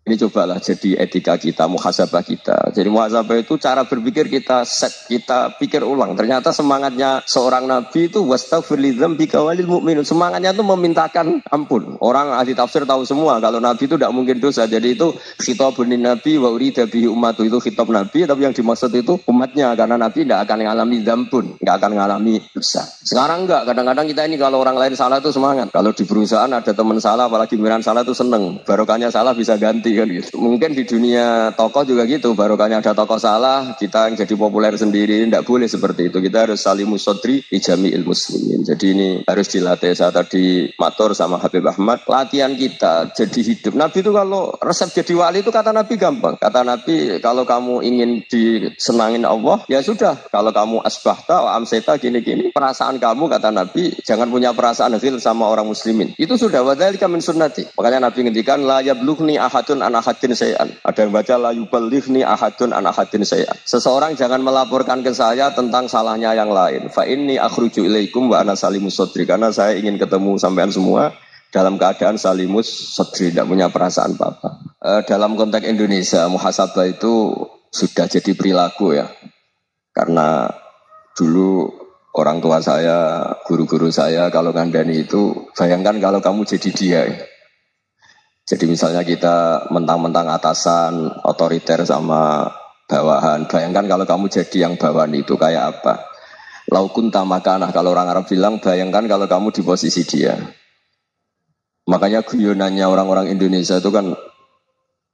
Ini cobalah jadi etika kita, muhasabah kita. Jadi muhasabah itu cara berpikir kita set, kita pikir ulang. Ternyata semangatnya seorang nabi itu wastaghfir lidzambika walil mu'minun. Semangatnya itu memintakan ampun. Orang ahli tafsir tahu semua kalau nabi itu tidak mungkin dosa. Jadi itu khitabun nabi wa urida bihi ummatu, itu khitab nabi, tapi yang dimaksud itu umatnya, karena nabi tidak akan mengalami dzambun, tidak akan mengalami dosa. Sekarang enggak, kadang-kadang kita ini kalau orang lain salah itu semangat. Kalau di perusahaan ada teman salah, apalagi miran salah itu seneng. Barokahnya salah bisa ganti. Gitu. Mungkin di dunia tokoh juga gitu, barokahnya ada tokoh salah, kita yang jadi populer sendiri, tidak boleh seperti itu. Kita harus salimus sodri di jami'il muslimin. Jadi ini harus dilatih. Saya tadi matur sama Habib Ahmad, latihan kita jadi hidup. Nabi itu kalau resep jadi wali itu kata Nabi gampang. Kata Nabi, kalau kamu ingin disenangin Allah, ya sudah. Kalau kamu asbahta, amseta, gini-gini, perasaan kamu, kata Nabi, jangan punya perasaan ghil sama orang muslimin. Itu sudah wadzalika min sunnati. Makanya Nabi ngendikan la yablughni ahadun an ahadin sayan. Ada yang baca la yuballighni ahadun an ahadin sayan. Seseorang jangan melaporkan ke saya tentang salahnya yang lain. Fa inni akhruju ilaikum wa ana salimus sadri. Karena saya ingin ketemu sampean semua dalam keadaan salimus sadri, tidak punya perasaan apa-apa. Dalam konteks Indonesia, muhasabah itu sudah jadi perilaku ya. Karena dulu orang tua saya, guru-guru saya kalau ngandani itu, bayangkan kalau kamu jadi dia ya. Jadi misalnya kita mentang-mentang atasan, otoriter sama bawahan. Bayangkan kalau kamu jadi yang bawahan itu kayak apa. Laukun tamakanah, kalau orang Arab bilang, bayangkan kalau kamu di posisi dia. Makanya guyonannya orang-orang Indonesia itu kan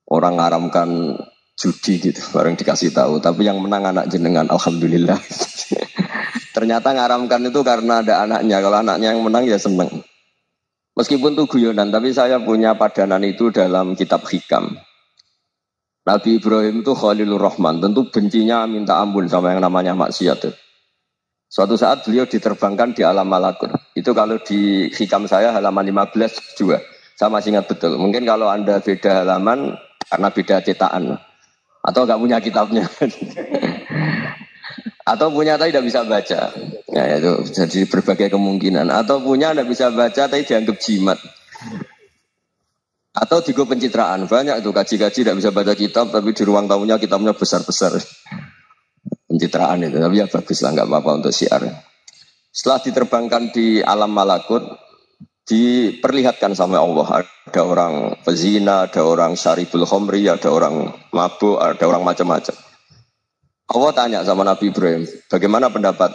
orang ngaramkan judi gitu, bareng dikasih tahu. Tapi yang menang anak jenengan, alhamdulillah. Ternyata ngaramkan itu karena ada anaknya. Kalau anaknya yang menang ya seneng. Meskipun itu guyonan, tapi saya punya padanan itu dalam kitab Hikam. Nabi Ibrahim itu Khalilur Rahman, tentu bencinya minta ampun sama yang namanya maksiat. Suatu saat beliau diterbangkan di alam malakut. Itu kalau di Hikam saya halaman 15 juga. Saya masih ingat betul. Mungkin kalau Anda beda halaman, karena beda cetakan. Atau nggak punya kitabnya. Atau punya tapi tidak bisa baca. Ya itu jadi berbagai kemungkinan. Atau punya tidak bisa baca tapi dianggap jimat. Atau digo pencitraan. Banyak itu kaji-kaji tidak bisa baca kitab tapi di ruang tamunya kitabnya besar-besar. Pencitraan itu. Tapi ya bagus lah, nggak apa-apa untuk syiar. Setelah diterbangkan di alam malakut, diperlihatkan sama Allah. Ada orang pezina, ada orang syaribul khomri, ada orang mabuk, ada orang macam-macam. Allah tanya sama Nabi Ibrahim, bagaimana pendapat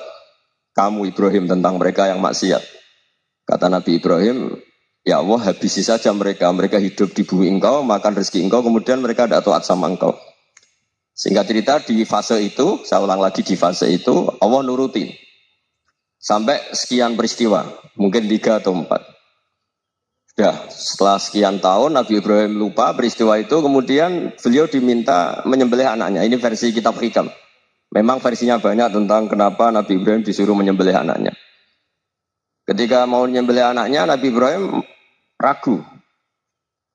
kamu Ibrahim tentang mereka yang maksiat? Kata Nabi Ibrahim, ya Allah habisi saja mereka. Mereka hidup di bumi engkau, makan rezeki engkau, kemudian mereka tidak taat sama engkau. Singkat cerita di fase itu, saya ulang lagi di fase itu, Allah nuruti. Sampai sekian peristiwa, mungkin 3 atau 4. Sudah, setelah sekian tahun Nabi Ibrahim lupa peristiwa itu, kemudian beliau diminta menyembelih anaknya. Ini versi kitab Hikam. Memang versinya banyak tentang kenapa Nabi Ibrahim disuruh menyembelih anaknya. Ketika mau menyembelih anaknya, Nabi Ibrahim ragu.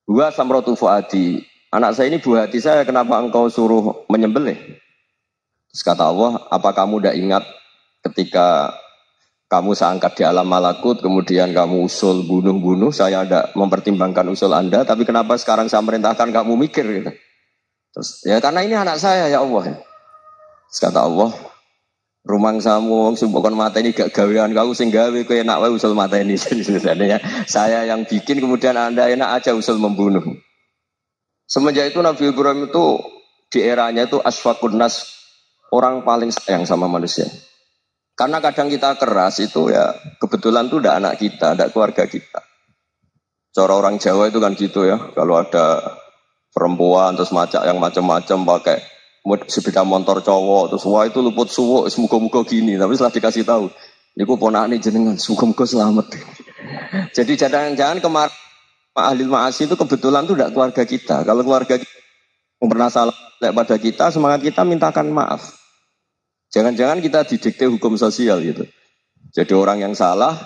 Wa samratu fuadi. Anak saya ini buah hati saya, kenapa engkau suruh menyembelih? Terus kata Allah, apa kamu tidak ingat ketika kamu saya angkat di alam malakut, kemudian kamu usul bunuh-bunuh, saya tidak mempertimbangkan usul Anda, tapi kenapa sekarang saya merintahkan kamu mikir? Gitu. Terus, ya karena ini anak saya ya Allah. Terus kata Allah, rumang samu wong sumpah kon mata ini gak gawean kau sing gawe kowe enak wae usul mata ini. Saya yang bikin, kemudian Anda enak aja usul membunuh. Semenjak itu Nabi Ibrahim itu di eranya itu asfaqun nas, orang paling sayang sama manusia. Karena kadang kita keras itu ya kebetulan itu udah anak kita, ada keluarga kita. Cara orang Jawa itu kan gitu ya, kalau ada perempuan terus macam yang macam-macam pakai sepeda motor cowok terus wah itu luput suwuk, semoga-moga gini. Tapi setelah dikasih tahu, niku ponakane jenengan, semoga-moga selamat. Jadi jangan kemarin ahli ma'asi itu kebetulan itu tidak keluarga kita. Kalau keluarga kita yang pernah salah pada kita, semangat kita mintakan maaf. Jangan-jangan kita didikte hukum sosial gitu. Jadi orang yang salah,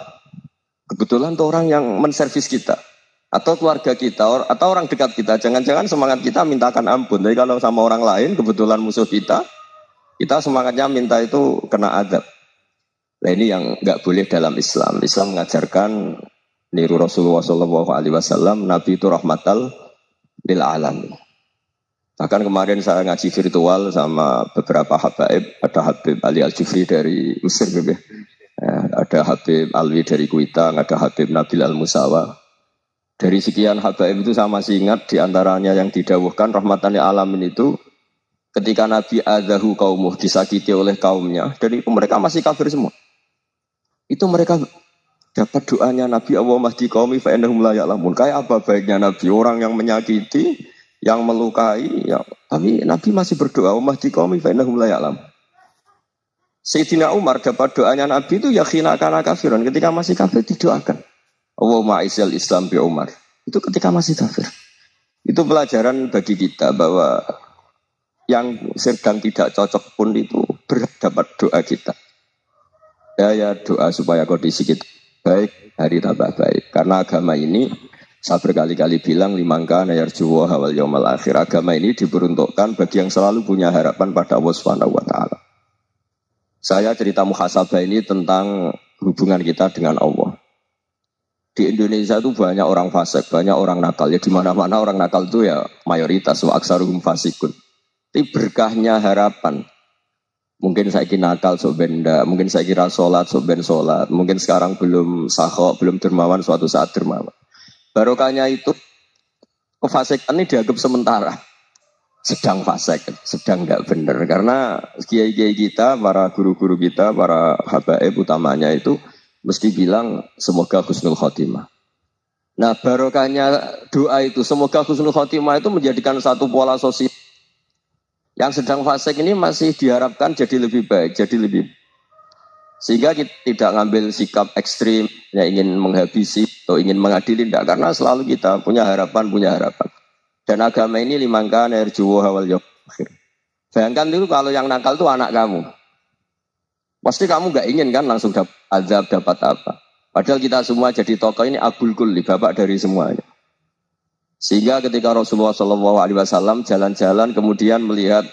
kebetulan itu orang yang menservis kita. Atau keluarga kita, atau orang dekat kita. Jangan-jangan semangat kita mintakan ampun. Jadi kalau sama orang lain, kebetulan musuh kita semangatnya minta itu kena adab. Nah ini yang nggak boleh dalam Islam. Islam mengajarkan niru Rasulullah SAW, Nabi itu rahmatal lil alamin. Bahkan kemarin saya ngaji virtual sama beberapa habaib, ada Habib Ali Al-Jufri dari Mesir, gitu. Ada Habib Alwi dari Kuitang, ada Habib Nabil Al-Musawa. Dari sekian habaib itu saya masih ingat diantaranya yang didawuhkan rahmatan lil alamin itu ketika Nabi adzahu qaumuh disakiti oleh kaumnya, dan itu mereka masih kafir semua. Itu mereka dapat doanya Nabi Allahumma hdi qaumi fa innahum la ya'lamun. Kayak apa baiknya Nabi, orang yang menyakiti, yang melukai, ya, tapi Nabi masih berdoa Allahumma hdi qaumi fa innahum la ya'lamun. Sayyidina Umar dapat doanya Nabi itu ya khina kana kafiran, ketika masih kafir didoakan. Allahumma aizil Islam bi Umar. Itu ketika masih kafir. Itu pelajaran bagi kita bahwa yang sedang tidak cocok pun itu berdapat doa kita. Ya doa supaya kondisi kita baik, hari tambah baik. Karena agama ini saya berkali-kali bilang limangka nayarjuwa hawal yaumal akhir. Agama ini diperuntukkan bagi yang selalu punya harapan pada Allah Subhanahu wa taala. Saya cerita muhasabah ini tentang hubungan kita dengan Allah. Di Indonesia itu banyak orang fasik, banyak orang nakal. Ya di mana-mana orang nakal itu ya mayoritas wa aksaruhum fasikun. Tapi berkahnya harapan. Mungkin saya kira nakal sok benda, mungkin saya kira sholat sok ben sholat, mungkin sekarang belum sakhok, belum dermawan, suatu saat dermawan. Barokahnya itu kefasikan ini dianggap sementara. Sedang fasik, sedang tidak benar. Karena kiai-kiai kita, para guru-guru kita, para habaib utamanya itu mesti bilang semoga husnul khotimah. Nah barokahnya doa itu semoga husnul khotimah itu menjadikan satu pola sosial. Yang sedang fasik ini masih diharapkan jadi lebih baik, jadi lebih. Sehingga kita tidak ngambil sikap ekstrim, yang ingin menghabisi atau ingin mengadili, tidak. Karena selalu kita punya harapan. Dan agama ini limangka nerjuwo hawal yaum akhir. Bayangkan dulu kalau yang nakal itu anak kamu. Pasti kamu gak ingin kan langsung dapat azab, dapat apa. Padahal kita semua jadi tokoh ini abul kulli, bapak dari semuanya. Sehingga ketika Rasulullah SAW jalan-jalan kemudian melihat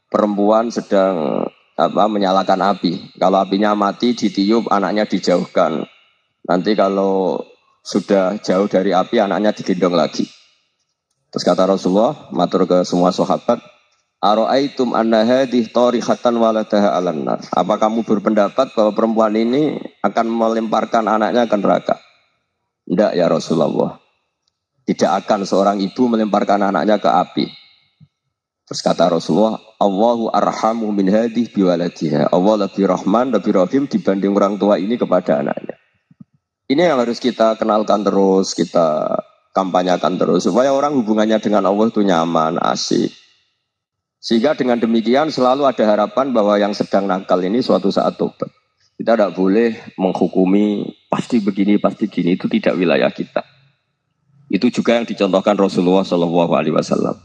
perempuan sedang menyalakan api. Kalau apinya mati ditiup, anaknya dijauhkan. Nanti kalau sudah jauh dari api, anaknya digendong lagi. Terus kata Rasulullah, matur ke semua sahabat, Aro'aitum anna hadih tarihatan waladaha alan nar. Apa kamu berpendapat bahwa perempuan ini akan melemparkan anaknya ke neraka? Tidak ya Rasulullah. Tidak akan seorang ibu melemparkan anaknya ke api. Terus kata Rasulullah, Allahu arhamu min hadih biwaladiha. Allah lebih rahman, lebih rahim dibanding orang tua ini kepada anaknya. Ini yang harus kita kenalkan terus, kita kampanyakan terus. Supaya orang hubungannya dengan Allah itu nyaman, asik. Sehingga dengan demikian selalu ada harapan bahwa yang sedang nakal ini suatu saat tobat. Kita tidak boleh menghukumi pasti begini, pasti gini, itu tidak wilayah kita. Itu juga yang dicontohkan Rasulullah SAW.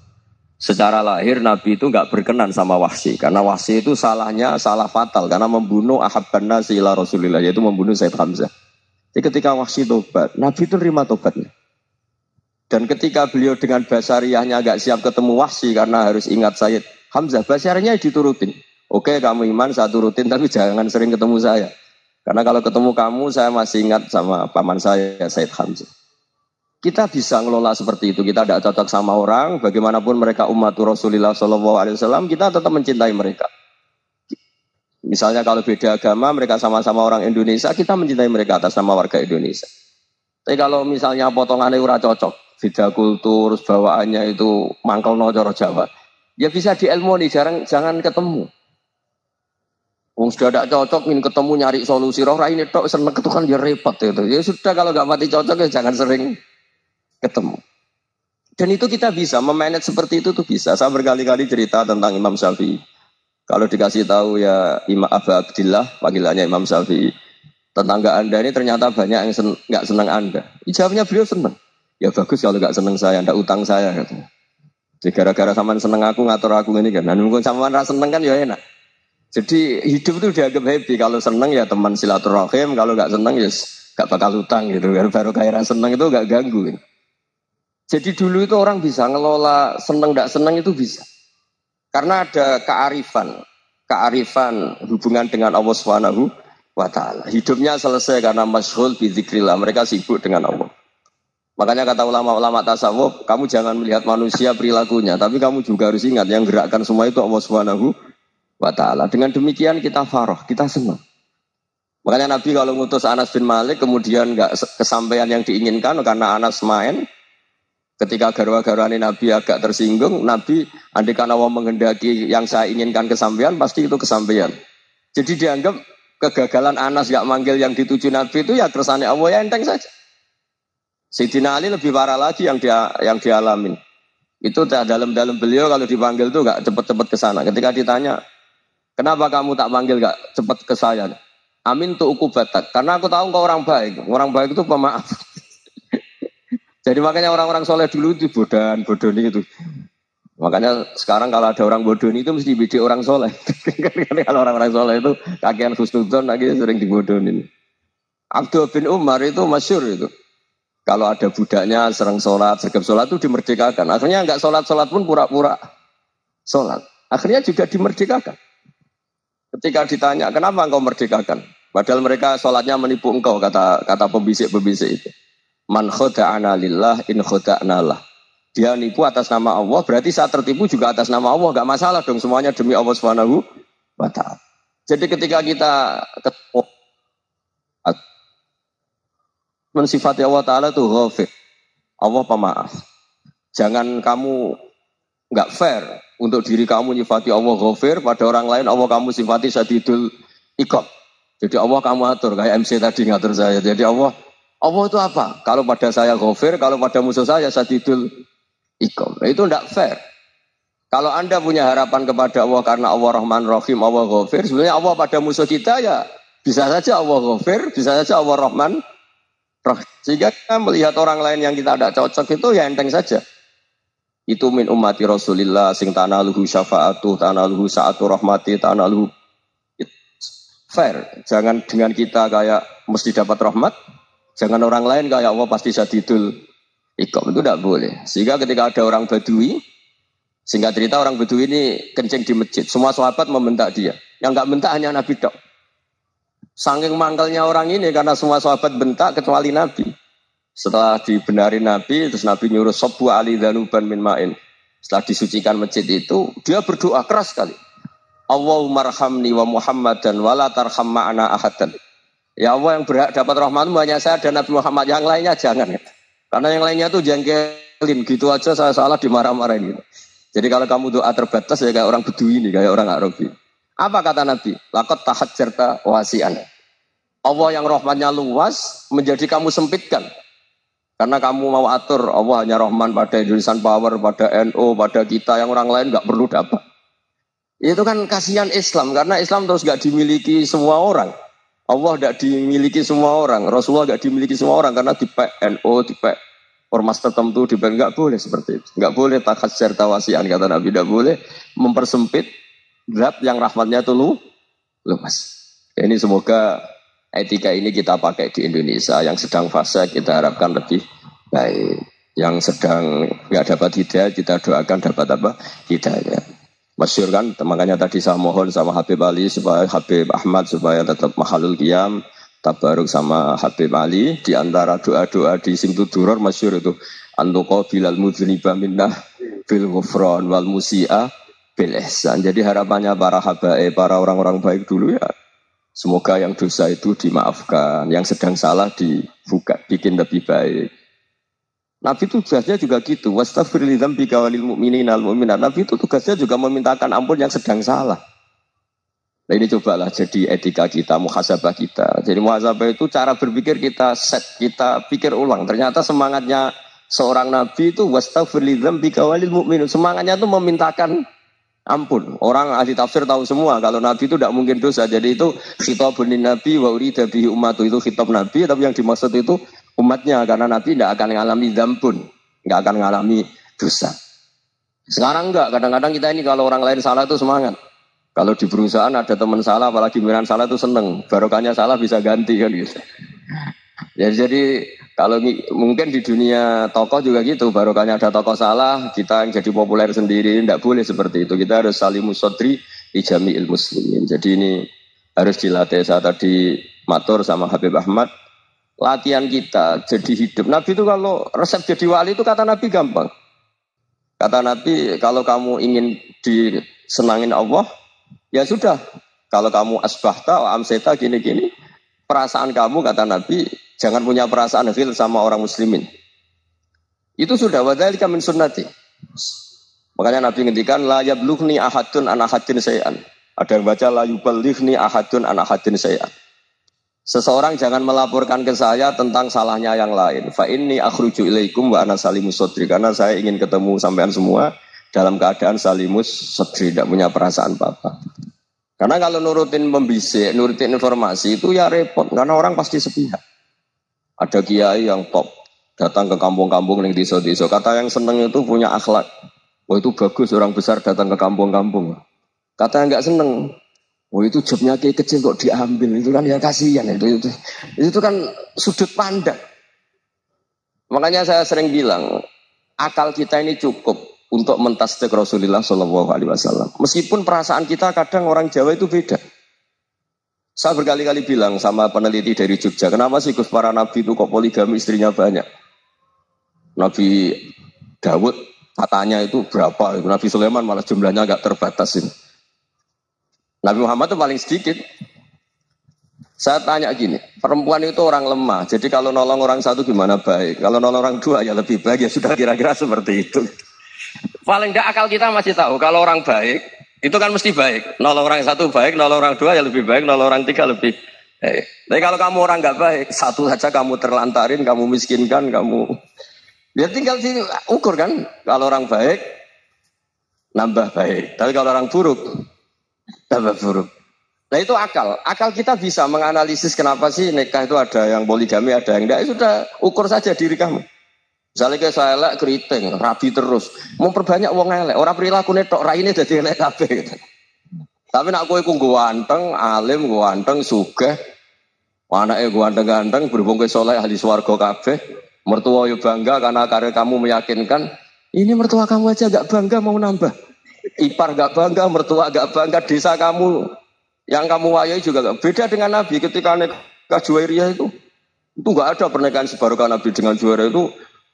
Secara lahir Nabi itu nggak berkenan sama Wahsy, karena Wahsy itu salahnya salah fatal, karena membunuh ahabban nasi ila Rasulillah, yaitu membunuh Sayyid Hamzah. Jadi ketika Wahsy tobat, Nabi itu terima tobatnya. Dan ketika beliau dengan basariyahnya agak siap ketemu Wahsy karena harus ingat Sayyid Hamzah, basariyahnya diturutin. Oke, kamu iman, saya turutin, tapi jangan sering ketemu saya. Karena kalau ketemu kamu, saya masih ingat sama paman saya, Sayyid Hamzah. Kita bisa ngelola seperti itu. Kita tidak cocok sama orang, bagaimanapun mereka umatur Rasulullah SAW, kita tetap mencintai mereka. Misalnya kalau beda agama, mereka sama-sama orang Indonesia, kita mencintai mereka atas nama warga Indonesia. Tapi kalau misalnya potongannya ora cocok, beda kultur, bawaannya itu mangkel no coro Jawa, ya bisa diilmoni, jangan ketemu. Wong sudah tidak cocok, ingin ketemu nyari solusi. Roh ini tok seneng ketukan ya repot itu. Ya sudah kalau nggak mati cocok ya jangan sering ketemu. Dan itu kita bisa memanage seperti itu tuh bisa. Saya berkali-kali cerita tentang Imam Syafi'i. Kalau dikasih tahu ya Imam Abu Abdillah, panggilannya Imam Syafi'i, tetangga Anda ini ternyata banyak yang nggak senang Anda. Jawabnya beliau senang. Ya bagus kalau nggak senang saya, ndak utang saya katanya. Jadi gara-gara sampean seneng aku ngatur aku ini kan. Nah, mungkin sampean ra seneng kan ya enak. Jadi hidup itu dianggap happy. Kalau seneng ya teman silaturahim, kalau nggak seneng ya nggak bakal utang gitu. Baru kayak seneng itu nggak ganggu. Gitu. Jadi dulu itu orang bisa ngelola seneng nggak seneng itu bisa. Karena ada kearifan hubungan dengan Allah Subhanahu wa taala. Hidupnya selesai karena masyghul bi dzikrillah. Mereka sibuk dengan Allah. Makanya kata ulama-ulama tasawuf, kamu jangan melihat manusia perilakunya, tapi kamu juga harus ingat yang gerakkan semua itu Allah Subhanahu wa Ta'ala. Dengan demikian kita farah, kita senang. Makanya Nabi kalau ngutus Anas bin Malik kemudian nggak kesampaian yang diinginkan karena Anas main, ketika garwa-garwani Nabi agak tersinggung, Nabi andaikan Allah menghendaki yang saya inginkan kesampaian, pasti itu kesampaian. Jadi dianggap kegagalan Anas nggak manggil yang dituju Nabi itu ya kersane Allah, ya enteng saja. Sayyidina Ali lebih parah lagi yang dialamin. Itu dalam beliau kalau dipanggil tuh nggak cepet-cepet ke sana. Ketika ditanya, kenapa kamu tak panggil nggak cepet ke saya? Amin tuh ukubatak. Karena aku tahu kau orang baik. Orang baik itu pemaaf. Jadi makanya orang-orang soleh dulu itu bodoh gitu. Makanya sekarang kalau ada orang bodoh itu mesti bidik orang soleh. Kalau orang-orang soleh itu kakean khusnudzon lagi sering dibodohin. Abdul bin Umar itu masyhur itu. Kalau ada budaknya sering sholat, sergap sholat itu dimerdekakan. Akhirnya nggak sholat pun pura-pura sholat. Akhirnya juga dimerdekakan. Ketika ditanya, kenapa engkau merdekakan? Padahal mereka sholatnya menipu engkau, kata pembisik-pembisik itu. Man khoda'ana lillah in khoda'na lah. Dia nipu atas nama Allah, berarti saat tertipu juga atas nama Allah. Nggak masalah dong, semuanya demi Allah Subhanahu wa Ta'ala. Jadi ketika kita ketemu mensifati Allah Ta'ala itu ghafir. Allah pemaaf. Jangan kamu nggak fair untuk diri kamu nyifati Allah ghafir, pada orang lain Allah kamu sifati syadidul iqab. Jadi Allah kamu atur, kayak MC tadi ngatur saya. Jadi Allah itu apa? Kalau pada saya ghafir, kalau pada musuh saya syadidul iqab. Nah, itu tidak fair. Kalau Anda punya harapan kepada Allah karena Allah Rahman Rahim, Allah ghafir, sebenarnya Allah pada musuh kita ya bisa saja Allah ghafir, bisa saja Allah Rahman. Sehingga kita melihat orang lain yang kita tidak cocok itu ya enteng saja. Itu min ummati Rasulillah sing tanaluhu syafa'atu, tanaluhu sa'atu rahmati, tanaluhu fair. Jangan dengan kita kayak mesti dapat rahmat, jangan orang lain kayak Allah pasti syadidul iqab, itu tidak boleh. Sehingga ketika ada orang Badui, singkat cerita orang Badui ini kencing di masjid, semua sahabat membentak dia. Yang enggak bentak hanya Nabi tok. Saking mangkalnya orang ini karena semua sahabat bentak kecuali Nabi. Setelah dibenarin Nabi, terus Nabi nyuruh Sobbu Ali Dhanuban min ma'in. Setelah disucikan masjid itu, dia berdoa keras sekali. Allahumma rahamni wa Muhammadan wa la tarham ma'ana ahadan. Ya Allah, yang berhak dapat rahmatmu hanya saya dan Nabi Muhammad, yang lainnya jangan. Karena yang lainnya tuh jengkelin, gitu aja saya salah dimarah-marahin gitu. Jadi kalau kamu doa terbatas ya kayak orang Bedui ini, kayak orang Arabi. Apa kata Nabi? Laqad tahajjarta wasi'an. Allah yang rahmatnya luas menjadi kamu sempitkan. Karena kamu mau atur Allah hanya rahman pada Indonesian Power, pada NU, pada kita, yang orang lain nggak perlu dapat. Itu kan kasihan Islam, karena Islam terus nggak dimiliki semua orang. Allah nggak dimiliki semua orang, Rasulullah nggak dimiliki semua orang karena dipek NU, dipek ormas tertentu, dipek nggak boleh seperti itu. Nggak boleh tahajjar tawasian, kata Nabi, nggak boleh mempersempit zat yang rahmatnya itu luas. Ini semoga etika ini kita pakai di Indonesia. Yang sedang fase kita harapkan lebih baik. Yang sedang nggak dapat hidayah kita doakan dapat apa? Hidayah. Masyhur kan, makanya tadi saya mohon sama Habib Ali supaya Habib Ahmad supaya tetap mahalul qiyam, tabaruk sama Habib Ali. Di antara doa-doa di Simtud Duror masyhur itu antuqa bilal mudhniba minnah bil ghufran wal musi'a bil ihsan. Jadi harapannya para habaib, para orang-orang baik dulu ya, semoga yang dosa itu dimaafkan, yang sedang salah dibuka, bikin lebih baik. Nabi itu tugasnya juga gitu. Wastaghfir li dzambika walil mu'minina wal mu'minat. Nabi itu tugasnya juga memintakan ampun yang sedang salah. Nah ini cobalah jadi etika kita, muhasabah kita. Jadi muhasabah itu cara berpikir kita set, kita pikir ulang. Ternyata semangatnya seorang Nabi itu wastaghfir li dzambika walil mu'minat. Semangatnya itu memintakan ampun. Orang ahli tafsir tahu semua kalau Nabi itu tidak mungkin dosa. Jadi itu khitabun Nabi wa urida bihi ummatu, itu khitab Nabi, tapi yang dimaksud itu umatnya, karena Nabi tidak akan mengalami dzambun, tidak akan mengalami dosa. Sekarang enggak, kadang-kadang kita ini kalau orang lain salah itu semangat. Kalau di perusahaan ada teman salah, apalagi pimpinan salah itu seneng, barokahnya salah bisa ganti kan gitu. Ya, jadi kalau mungkin di dunia tokoh juga gitu, barokahnya ada tokoh salah, kita yang jadi populer sendiri, tidak boleh seperti itu. Kita harus salimus sodri di jami'il muslimin. Jadi ini harus dilatih. Saya tadi matur sama Habib Ahmad, latihan kita jadi hidup. Nabi itu kalau resep jadi wali itu kata Nabi gampang. Kata Nabi, kalau kamu ingin disenangin Allah, ya sudah. Kalau kamu asbahta, amseta, gini-gini, perasaan kamu, kata Nabi, jangan punya perasaan ghil sama orang muslimin. Itu sudah, wadzalika min sunnati. Makanya Nabi ngendikan, la yablughni ahadun an ahadin syai'an. Ada yang baca, la yuballighni ahadun an ahadin syai'an. Seseorang jangan melaporkan ke saya tentang salahnya yang lain. Fa inni akhruju ilaikum wa ana salimus sadri. Karena saya ingin ketemu sampean semua dalam keadaan salimus sadri, tidak punya perasaan apa-apa. Karena kalau nurutin pembisik, nurutin informasi itu ya repot. Karena orang pasti sepihak. Ada kiai yang top, datang ke kampung-kampung yang desa-desa. Kata yang seneng itu punya akhlak. Wah itu bagus orang besar datang ke kampung-kampung. Kata yang nggak seneng, wah itu jobnya kiai kecil kok diambil. Itu kan ya kasihan. Itu kan sudut pandang. Makanya saya sering bilang, akal kita ini cukup untuk mentasdik Rasulullah Shallallahu Alaihi Wasallam. Meskipun perasaan kita kadang orang Jawa itu beda. Saya berkali-kali bilang sama peneliti dari Jogja, kenapa sih Gus para nabi itu kok poligami istrinya banyak? Nabi Dawud katanya itu berapa? Nabi Sulaiman malah jumlahnya agak terbatas ini. Nabi Muhammad itu paling sedikit. Saya tanya gini, perempuan itu orang lemah, jadi kalau nolong orang satu gimana baik? Kalau nolong orang dua ya lebih baik, ya sudah kira-kira seperti itu. Paling tidak akal kita masih tahu kalau orang baik itu kan mesti baik. Nolong orang satu baik, nolong orang dua ya lebih baik, nolong orang tiga lebih baik. Tapi kalau kamu orang nggak baik, satu saja kamu terlantarin, kamu miskinkan, kamu dia tinggal ukur kan. Kalau orang baik nambah baik, tapi kalau orang buruk tambah buruk. Nah itu akal. Akal kita bisa menganalisis kenapa sih nikah itu ada yang poligami, ada yang enggak. Sudah ukur saja diri kamu. Misalnya kayak saya elek keriting, rabi terus. Mau perbanyak uang elek. Orang perilaku netok raine jadi elek kabeh gitu. Tapi nak kowe ku ganteng, alim, ganteng, sugih. Anake ganteng-ganteng, berhubung kowe saleh ahli swarga kabeh. Mertua yo bangga karena karya kamu meyakinkan. Ini mertua kamu aja gak bangga mau nambah. Ipar gak bangga, mertua gak bangga, desa kamu yang kamu wayai juga gak beda dengan Nabi ketika nikah Juwairiyah itu gak ada pernikahan sebarokah Nabi dengan Juwairiyah itu.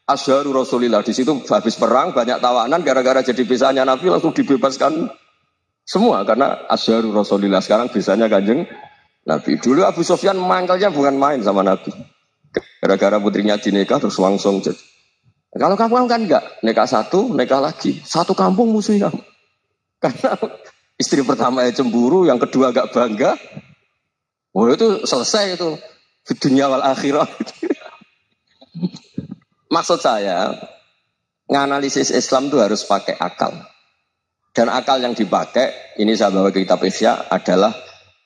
Asharu Rasulillah, di situ habis perang banyak tawanan gara-gara jadi bisanya Nabi langsung dibebaskan semua karena Asharu Rasulillah. Sekarang bisanya Kanjeng Nabi. Dulu Abu Sufyan mangkalnya bukan main sama Nabi. Gara-gara putrinya dinikah terus langsung jadi. Kalau kamu kan enggak, nikah satu, nikah lagi, satu kampung musuh kamu. Karena istri pertama ya cemburu, yang kedua agak bangga. Oh itu selesai itu di dunia wal akhirah. Maksud saya, nganalisis Islam itu harus pakai akal. Dan akal yang dipakai, ini saya bawa ke kitab Ihya, adalah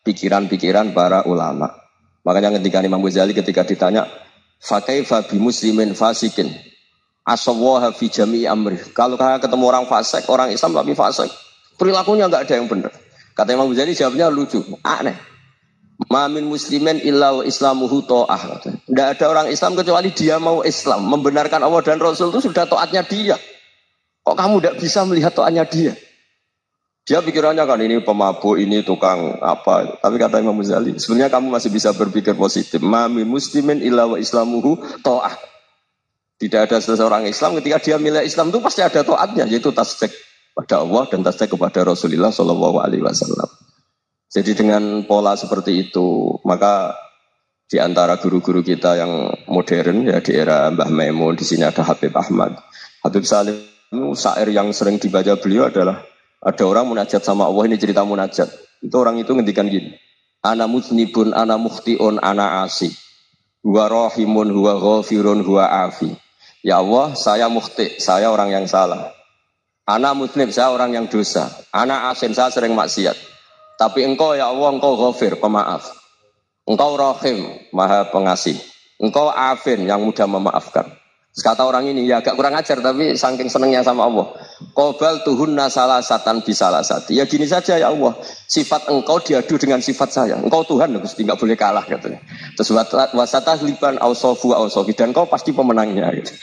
pikiran-pikiran para ulama. Makanya ketika Imam Ghazali ketika ditanya, fakaifa bi muslimin fasikin, asawwaha fi jami'i amri. Kalau ketemu orang fasik, orang Islam tapi fasik, perilakunya enggak ada yang benar. Kata Imam Ghazali jawabnya lucu, aneh. Mamin muslimin illa wa islamuhu ta'ah. Tidak ada orang Islam kecuali dia mau Islam. Membenarkan Allah dan Rasul itu sudah taatnya dia. Kok kamu tidak bisa melihat taatnya dia? Dia pikirannya kan ini pemabuk, ini tukang apa. Tapi kata Imam Ghazali, sebenarnya kamu masih bisa berpikir positif. Mamin muslimin illa wa islamuhu ta'ah. Tidak ada seseorang Islam ketika dia milih Islam itu pasti ada taatnya. Yaitu tasdik pada Allah dan tasdik kepada Rasulullah SAW. Jadi dengan pola seperti itu, maka di antara guru-guru kita yang modern ya di era Mbah Maimun, di sini ada Habib Ahmad. Habib Salim syair yang sering dibaca beliau adalah ada orang munajat sama Allah, ini cerita munajat. Itu orang itu ngendikan gini, ana muznibun, ana mukhtiun, ana asi. Huwa rahimun, huwa ghafirun, huwa afi. Ya Allah, saya mukhti, saya orang yang salah. Ana muznib, saya orang yang dosa. Ana asin, saya sering maksiat. Tapi engkau ya Allah, engkau ghafir, pemaaf. Engkau rahim, maha pengasih. Engkau afin, yang mudah memaafkan. Kata orang ini, ya agak kurang ajar, tapi saking senengnya sama Allah. Qobal tuhunna salasatan bisalasati. Ya gini saja ya Allah, sifat engkau diadu dengan sifat saya. Engkau Tuhan, Gusti, enggak boleh kalah katanya. Terus wasatah liban ausofu ausofi, dan engkau pasti pemenangnya. Gitu.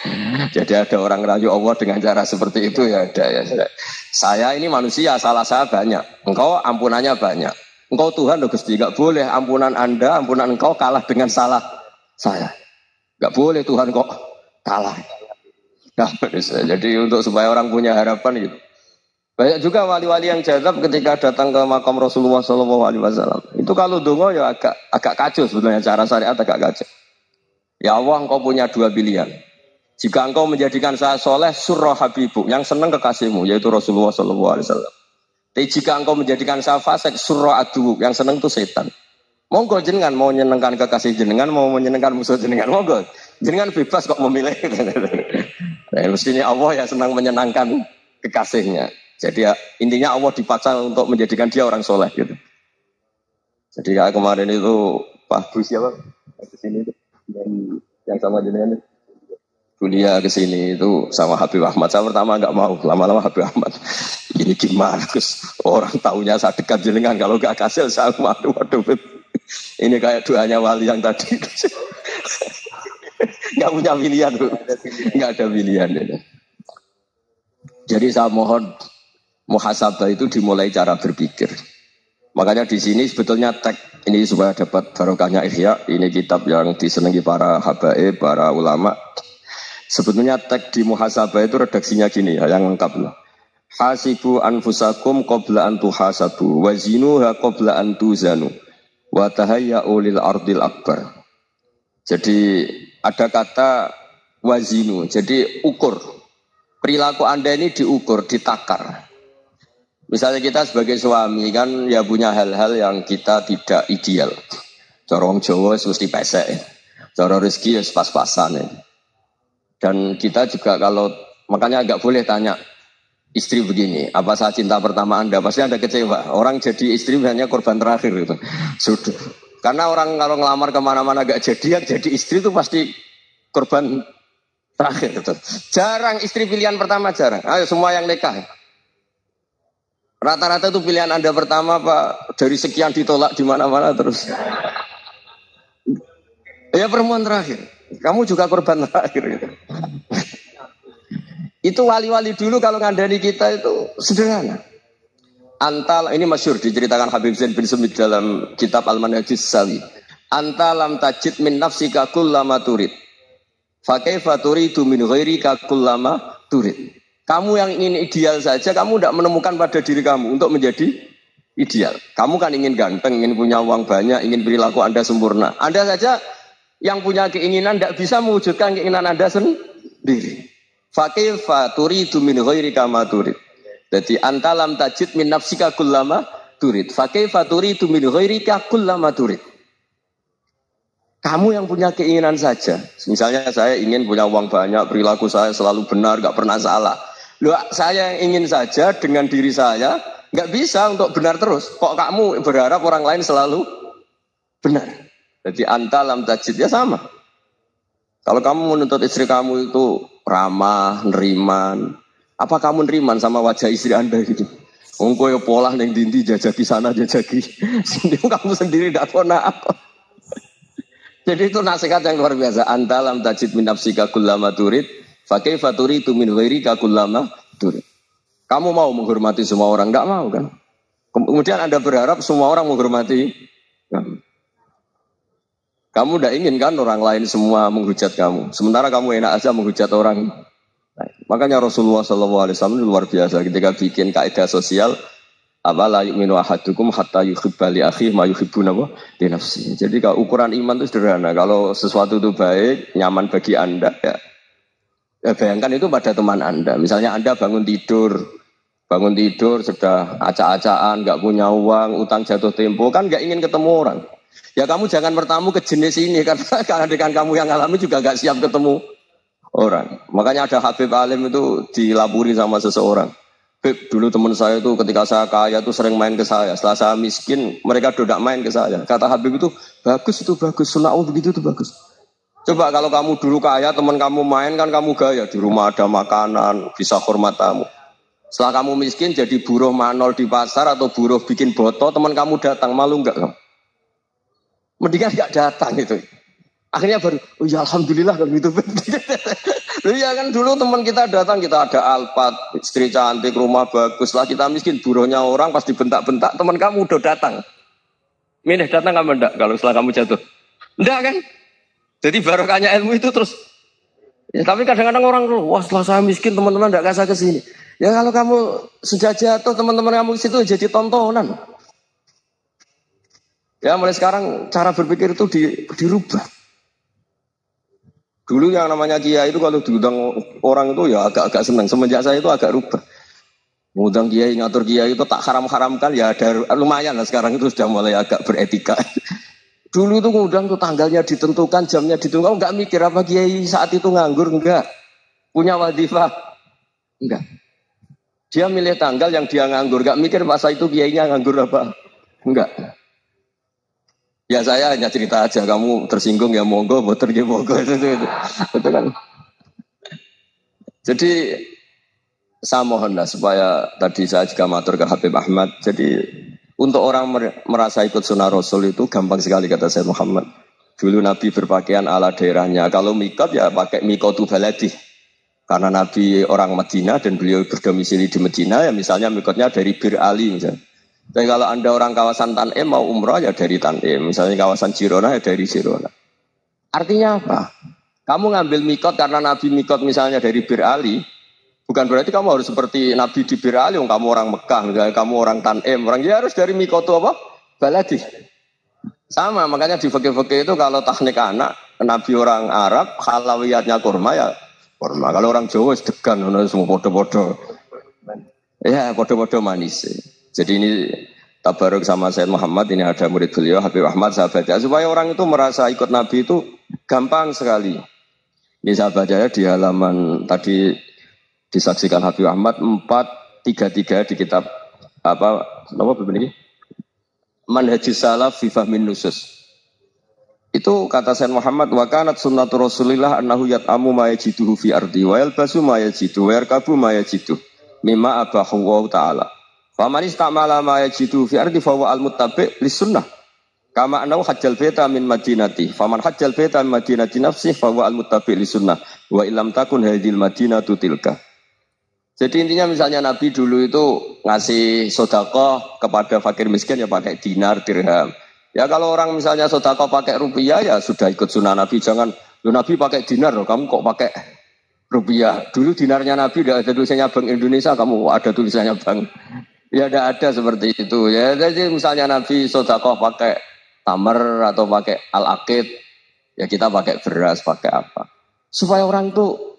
Jadi ada orang rayu Allah dengan cara seperti itu ya ada ya. Saya ini manusia, salah saya banyak. Engkau ampunannya banyak. Engkau Tuhan, Gusti, enggak boleh ampunan Anda, ampunan engkau kalah dengan salah saya. Gak boleh Tuhan kok kalah. Nah, jadi untuk supaya orang punya harapan gitu. Banyak juga wali-wali yang jadab ketika datang ke makam Rasulullah SAW. Itu kalau dongo ya agak kacau sebenarnya, cara syariat agak kacau. Ya Allah, engkau punya dua pilihan. Jika engkau menjadikan saya soleh, surah habibu, yang senang kekasihmu, yaitu Rasulullah SAW. Tapi jika engkau menjadikan saya fasik, surah adu, yang senang itu setan. Monggo jenengan mau menyenangkan kekasih jenengan, mau menyenangkan musuh jenengan, monggo. Jenengan bebas kok memilih. Nah, mestinya Allah ya senang menyenangkan kekasihnya. Jadi ya, intinya Allah dipaksa untuk menjadikan dia orang soleh gitu. Jadi ya kemarin itu Pak Gus siapa? Kesini itu yang sama jenengan kuliah kesini itu sama Habib Ahmad. Saya pertama nggak mau, lama-lama Habib Ahmad. Ini gimana Gus? Orang taunya saya dekat jenengan, kalau nggak kasih saya waduh. Ini kayak doanya wali yang tadi. Nggak punya pilihan, nggak ada pilihan. Jadi saya mohon muhasabah itu dimulai cara berpikir. Makanya di sini sebetulnya tag ini supaya dapat barokahnya Ihya. Ini kitab yang disenangi para habaib, para ulama. Sebetulnya tag di muhasabah itu redaksinya gini ya, yang lengkap loh. Hasibu anfusakum qabla an tuhasabu, wazinuha qabla an tuzanu, wa tahayya'u lil ardil akbar. Jadi ada kata wazinu, jadi ukur. Perilaku Anda ini diukur, ditakar. Misalnya kita sebagai suami kan ya punya hal-hal yang kita tidak ideal. Cara wong Jawa mesti pesek. Cara rezeki ya pas-pasan ya. Dan kita juga kalau makanya enggak boleh tanya istri begini, apa saya cinta pertama Anda? Pasti Anda kecewa. Orang jadi istri hanya korban terakhir gitu. Sudah. Karena orang kalau ngelamar kemana-mana enggak jadi istri itu pasti korban terakhir gitu. Jarang istri pilihan pertama, jarang. Ayo semua yang nikah. Rata-rata itu pilihan Anda pertama Pak, dari sekian ditolak di mana-mana terus. Ya perempuan terakhir. Kamu juga korban terakhir gitu. Itu wali-wali dulu kalau ngandani kita itu sederhana. Antal ini masyhur diceritakan Habib Zain bin Sumit dalam kitab Al-Manhajus Sawi. Anta lam tajid min nafsika kullama turid. Fa kaifa turidu min ghairika kullama turid. Kamu yang ingin ideal saja, kamu tidak menemukan pada diri kamu untuk menjadi ideal. Kamu kan ingin ganteng, ingin punya uang banyak, ingin perilaku Anda sempurna. Anda saja yang punya keinginan tidak bisa mewujudkan keinginan Anda sendiri. Fakaifa turidu min ghairika ma turid. Jadi anta lam tajid min nafsika kullama turid. Fakaifa turidu min ghairika kullama turid. Kamu yang punya keinginan saja. Misalnya saya ingin punya uang banyak, perilaku saya selalu benar, gak pernah salah. Loh, saya yang ingin saja dengan diri saya, gak bisa untuk benar terus. Kok kamu berharap orang lain selalu benar? Jadi anta lam tajid ya sama. Kalau kamu menuntut istri kamu itu ramah, neriman, apa kamu neriman sama wajah istri Anda gitu? Engko ya pola neng dindi jajaki sana jajaki sini kamu sendiri tidak tahu apa. Jadi itu nasihat yang luar biasa. Anta lam tajid min nafsika kullama turid, fa kaifa turidu min ghairika kullama turid. Kamu mau menghormati semua orang? Enggak mau kan? Kemudian Anda berharap semua orang menghormati kamu. Kamu tidak ingin kan orang lain semua menghujat kamu. Sementara kamu enak aja menghujat orang. Nah, makanya Rasulullah SAW luar biasa ketika bikin kaidah sosial. Apa la yu'minu ahadukum hatta yuhibba li akhihi ma yuhibbu li nafsihi. Jadi kalau ukuran iman itu sederhana. Kalau sesuatu itu baik, nyaman bagi Anda ya bayangkan itu pada teman Anda. Misalnya Anda bangun tidur sudah acak-acakan, nggak punya uang, utang jatuh tempo, kan nggak ingin ketemu orang. Ya kamu jangan bertamu ke jenis ini karena dengan kamu yang alami juga gak siap ketemu orang. Makanya ada Habib Alim itu dilapuri sama seseorang. Habib, dulu teman saya itu ketika saya kaya itu sering main ke saya. Setelah saya miskin, mereka tidak main ke saya. Kata Habib itu bagus, sunnah begitu itu bagus. Coba kalau kamu dulu kaya, teman kamu main kan kamu gaya. Di rumah ada makanan, bisa hormat tamu. Setelah kamu miskin jadi buruh manol di pasar atau buruh bikin boto, teman kamu datang, malu enggak kamu? Mendingan gak datang itu. Akhirnya baru, oh ya alhamdulillah kalau gitu. Loh ya kan dulu teman kita datang, kita ada Alphard, istri cantik, rumah bagus. Lah kita miskin, buruhnya orang pas dibentak-bentak, teman kamu udah datang. Milih datang kamu enggak kalau setelah kamu jatuh? Enggak kan? Jadi barokahnya ilmu itu terus. Ya, tapi kadang-kadang orang wah setelah saya miskin teman-teman tidak kasih ke sini. Ya kalau kamu sudah jatuh teman-teman kamu situ jadi tontonan. Ya mulai sekarang cara berpikir itu dirubah. Dulu yang namanya kiai itu kalau diundang orang itu ya agak-agak senang. Semenjak saya itu agak rubah. Ngundang kiai, ngatur kiai itu tak haram-haramkan ya ada lumayan lah sekarang itu sudah mulai agak beretika. Dulu itu ngundang tuh tanggalnya ditentukan, jamnya ditentukan. Enggak mikir apa kiai saat itu nganggur, enggak. Punya wadifah, enggak. Dia milih tanggal yang dia nganggur, enggak mikir masa itu kiainya nganggur apa, enggak. Ya saya hanya cerita aja, kamu tersinggung ya monggo, boter ya monggo itu kan. Jadi saya mohon lah supaya tadi saya juga matur ke Habib Ahmad. Jadi untuk orang merasa ikut sunnah Rasul itu gampang sekali kata saya Muhammad. Dulu Nabi berpakaian ala daerahnya. Kalau mikot ya pakai mikotu baladi. Karena Nabi orang Madinah dan beliau berdomisili di Madinah ya misalnya mikotnya dari Bir Ali misalnya. Tapi kalau Anda orang kawasan Tanim mau umrah ya dari Tanim. Misalnya kawasan Jirona ya dari Jirona. Artinya apa? Kamu ngambil mikot karena Nabi mikot misalnya dari Bir Ali. Bukan berarti kamu harus seperti Nabi di Bir Ali, kamu orang Mekah, misalnya kamu orang Tanim, orang ya harus dari mikotu apa? Baladi. Sama, makanya di fikih-fikih itu kalau teknik anak, Nabi orang Arab, halawiyatnya kurma ya kurma. Kalau orang Jawa sedegan, semua bodoh-bodoh. Ya, bodoh-bodoh manis. Jadi ini tabaruk sama Sayyid Muhammad, ini ada murid beliau, Habib Ahmad, sahabatnya. Supaya orang itu merasa ikut Nabi itu gampang sekali. Ini sahabatnya di halaman tadi disaksikan Habib Ahmad 433 di kitab apa begini Manhajus Salaf fi Fahmin Nusus. Itu kata Sayyid Muhammad wa kanat sunnatu Rasulillah annahu yat'amu ma yajiduhu fi ardi wa yalbasu ma yajidu wa yarkabu ma yajidu mimma abahu wa ta'ala. Fa man istamala ma yajidu fi ardi fa huwa al-muttabi' lis sunnah. Kama annahu hajjal baita min madinati. Fa man hajjal baita min madinati nafsi fa huwa al-muttabi' lis sunnah. Wa illam takun hadhil madinatu tilka. Jadi intinya misalnya Nabi dulu itu ngasih sodakoh kepada fakir miskin ya pakai dinar, dirham. Ya kalau orang misalnya sodakoh pakai rupiah ya sudah ikut sunnah Nabi. Jangan, Nabi pakai dinar loh, kamu kok pakai rupiah. Dulu dinarnya Nabi tidak ada tulisannya Bank Indonesia, kamu ada tulisannya Bank. Ya tidak ada seperti itu. Ya jadi misalnya Nabi sodakoh pakai tamar atau pakai al-aqid, ya kita pakai beras, pakai apa. Supaya orang itu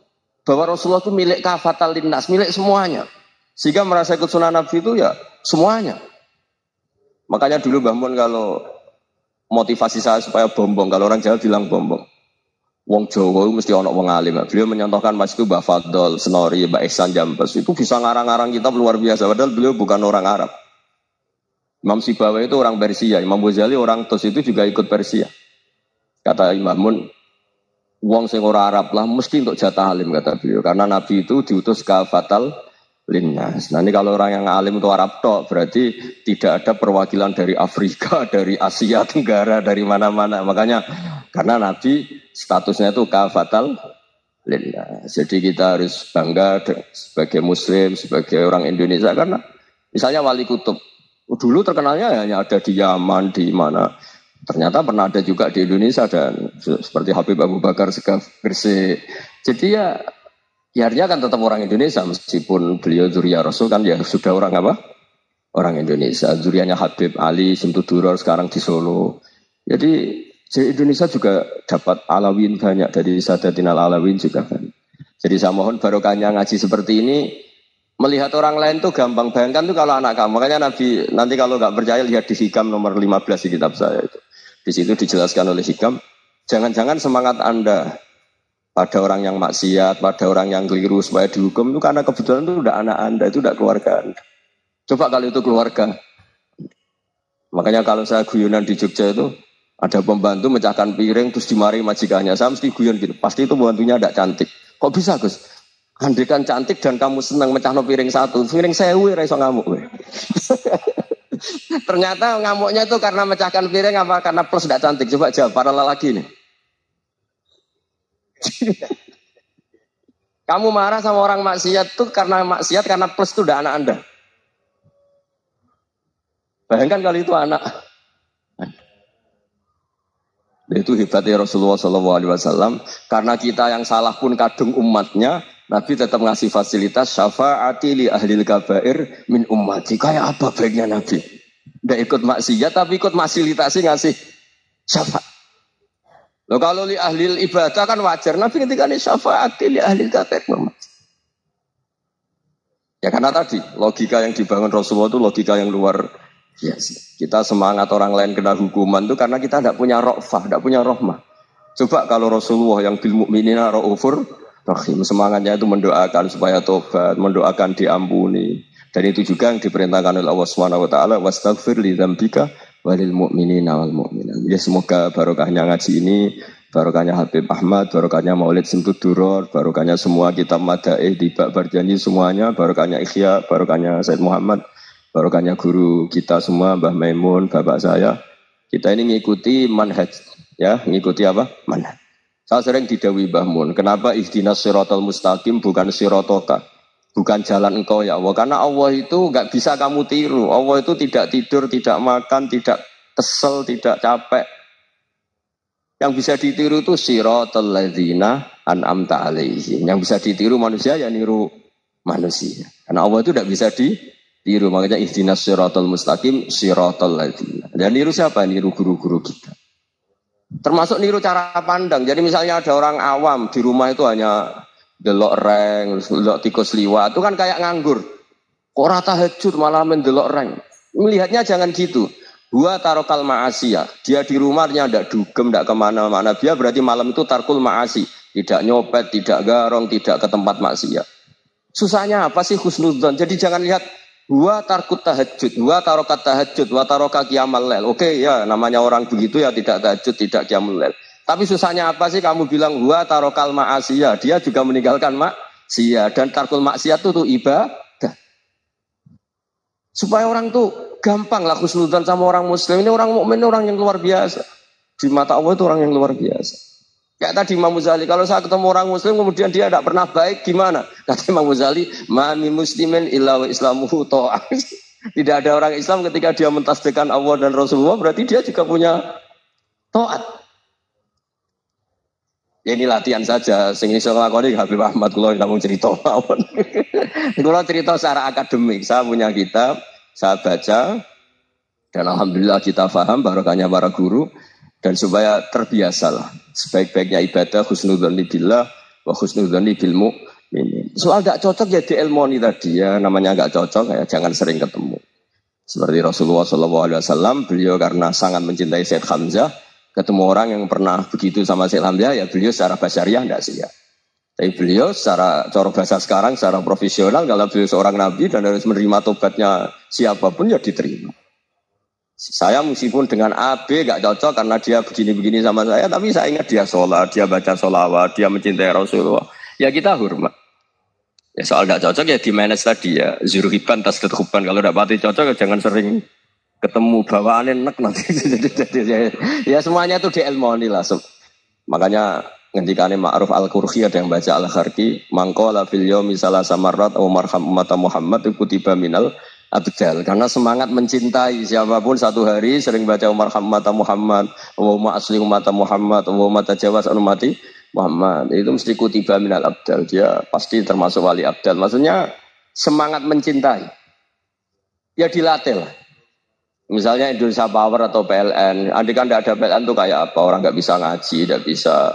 bahwa Rasulullah itu milik kafatal linnas, milik semuanya. Sehingga merasa ikut sunnah Nabi itu ya semuanya. Makanya dulu Mbah Mun kalau motivasi saya supaya bombong, kalau orang Jawa bilang bombong. Wong Jawa mesti ono wong alim. Beliau menyontohkan mas itu Mbah Fadl, Senori, Mbah Ihsan Jambes. Itu bisa ngarang-ngarang kitab luar biasa. Padahal beliau bukan orang Arab. Imam Sibawi itu orang Persia. Imam Ghazali orang Tus itu juga ikut Persia. Kata Imam Mun, wong sing ora Arab lah mesti untuk jatah alim kata beliau karena Nabi itu diutus kafatal linnas. Nah ini kalau orang yang alim itu Arab tok berarti tidak ada perwakilan dari Afrika, dari Asia Tenggara, dari mana-mana. Makanya karena Nabi statusnya itu kafatal linnas. Jadi kita harus bangga sebagai Muslim, sebagai orang Indonesia karena misalnya Wali Kutub dulu terkenalnya hanya ada di Yaman, di mana. Ternyata pernah ada juga di Indonesia dan seperti Habib Abu Bakar Segaf Gresik. Jadi ya artinya kan tetap orang Indonesia meskipun beliau zuriyah Rasul kan ya sudah orang apa? Orang Indonesia. Zuriyahnya Habib Ali Simtuduror sekarang di Solo. Jadi Indonesia juga dapat alawin banyak dari Sadatin al-Alawin juga kan. Jadi saya mohon barokahnya ngaji seperti ini. Melihat orang lain tuh gampang, bayangkan tuh kalau anak kamu. Makanya Nabi nanti kalau nggak percaya lihat di Hikam nomor 15 di kitab saya itu. Di situ dijelaskan oleh Hikam, jangan-jangan semangat Anda pada orang yang maksiat, pada orang yang keliru supaya dihukum itu karena kebetulan itu udah anak Anda, itu udah keluarga Anda. Coba kalau itu keluarga. Makanya kalau saya guyonan di Jogja itu ada pembantu mecahkan piring terus dimarahi majikannya. Saya mesti guyon gitu. Pasti itu pembantunya tidak cantik. Kok bisa Gus? Andikan cantik dan kamu senang mecahno piring satu, piring sewu ra iso ngamuk. Ternyata ngamuknya itu karena mecahkan piring apa karena plus tidak cantik. Coba jawab para lelaki nih. Kamu marah sama orang maksiat itu karena maksiat karena plus itu udah anak Anda. Bayangkan kalau itu anak. Itu hebatnya Rasulullah SAW. Karena kita yang salah pun kadung umatnya, Nabi tetap ngasih fasilitas syafaati li ahlil kabair min ummati. Kayak apa baiknya Nabi? Tidak ikut maksiat tapi ikut fasilitasi ngasih syafaat. Loh kalau li ahlil ibadah kan wajar. Nabi ketika ini syafaati li ahlil kabair min ummati. Ya karena tadi logika yang dibangun Rasulullah itu logika yang luar biasa. Kita semangat orang lain kena hukuman itu karena kita tidak punya ra'fah, tidak punya rahmah. Coba kalau Rasulullah yang bil mu'minina ra'ufur rahim, semangatnya itu mendoakan supaya tobat, mendoakan diampuni. Dan itu juga yang diperintahkan oleh Allah Subhanahu wa taala, wastaghfir li dzambika walil mu'minina wal mu'minat. Ya semoga barokahnya ngaji ini, barokahnya Habib Ahmad, barokahnya Maulid Simtud Duror, barokahnya semua kitab Madaih di Bak Barjani semuanya, barokahnya Ikhya, barokahnya Said Muhammad, barokahnya guru kita semua, Mbah Maimun, bapak saya. Kita ini ngikuti manhaj, ya, ngikuti apa? Manhaj. Saya sering didhawuhi Mbah Mun, kenapa ihdinas siratal mustaqim bukan siratoka? Bukan jalan engkau ya Allah. Karena Allah itu enggak bisa kamu tiru. Allah itu tidak tidur, tidak makan, tidak kesel, tidak capek. Yang bisa ditiru itu siratal ladzina an'amta alaihim. Yang bisa ditiru manusia ya niru manusia. Karena Allah itu tidak bisa ditiru. Makanya ihdinas siratal mustaqim siratal ladzina. Dan niru siapa? Niru guru-guru kita. Termasuk niru cara pandang. Jadi misalnya ada orang awam di rumah itu hanya delok reng, delok tikus liwat, itu kan kayak nganggur. Kok ora tahajud malah mendelok reng. Melihatnya jangan gitu. Dua tarokal ma'asiyah. Dia di rumahnya tidak dugem, tidak kemana-mana. Dia berarti malam itu tarkul ma'asi. Tidak nyopet, tidak garong, tidak ke tempat maksiat. Susahnya apa sih husnudzon? Jadi jangan lihat dua tarkut tahajud, dua tarokat tahajud, dua tarokat qiyamul lail. Oke ya, namanya orang begitu ya tidak tahajud, tidak qiyamul lail. Tapi susahnya apa sih kamu bilang huwa tarokal ma'asiyah. Dia juga meninggalkan maksiyah. Dan tarkul maksiyah itu ibadah. Supaya orang tuh gampang lah husnudzan sama orang muslim. Ini orang mukmin, orang yang luar biasa. Di mata Allah itu orang yang luar biasa. Kayak tadi Imam Ghazali, kalau saya ketemu orang muslim kemudian dia tidak pernah baik, gimana? Kata Imam Ghazali, ma min muslimin illa wa islamuhu ta'ah. Tidak ada orang Islam ketika dia mentasbihkan Allah dan Rasulullah, berarti dia juga punya taat. Ya ini latihan saja, sing iso nglakoni Habib Ahmad kula namung cerita mawon. Kula cerita secara akademik, saya punya kitab, saya baca dan alhamdulillah kita paham barokahnya para guru dan supaya terbiasalah sebaik-baiknya ibadah husnudzon billah wa husnudzon bil mu'minin. Soal enggak cocok ya diilmoni tadi ya, namanya enggak cocok ya jangan sering ketemu. Seperti Rasulullah SAW, beliau karena sangat mencintai Said Hamzah, ketemu orang yang pernah begitu sama Said Hamzah, ya beliau secara basyariah tidak siap. Tapi beliau secara cara bahasa sekarang, secara profesional, kalau beliau seorang nabi dan harus menerima tobatnya siapapun, ya diterima. Saya meskipun dengan A, B gak cocok karena dia begini-begini sama saya, tapi saya ingat dia sholat, dia baca sholawat, dia mencintai Rasulullah. Ya kita hormat. Ya soal gak cocok ya di manage tadi ya. Zuruhiban, tasdid huban. Kalau gak pati cocok ya jangan sering ketemu bawaannya enak nanti. Ya semuanya itu diilmoni lah. Makanya ngendikane Ma'ruf Al-Qurhi ada yang baca Al-Kharki, mangqala fil yaumi salasa marrat aw marham umat Muhammad kutiba minal abdal. Karena semangat mencintai siapapun satu hari sering baca marham umat Muhammad, wa asli umat Muhammad, wa tajawaz an umati Muhammad. Itu mesti kutiba minal abdal. Dia pasti termasuk wali abdal. Maksudnya semangat mencintai. Ya dilatih lah. Misalnya Indonesia Power atau PLN, andai kan tidak ada PLN itu kayak apa? Orang nggak bisa ngaji, tidak bisa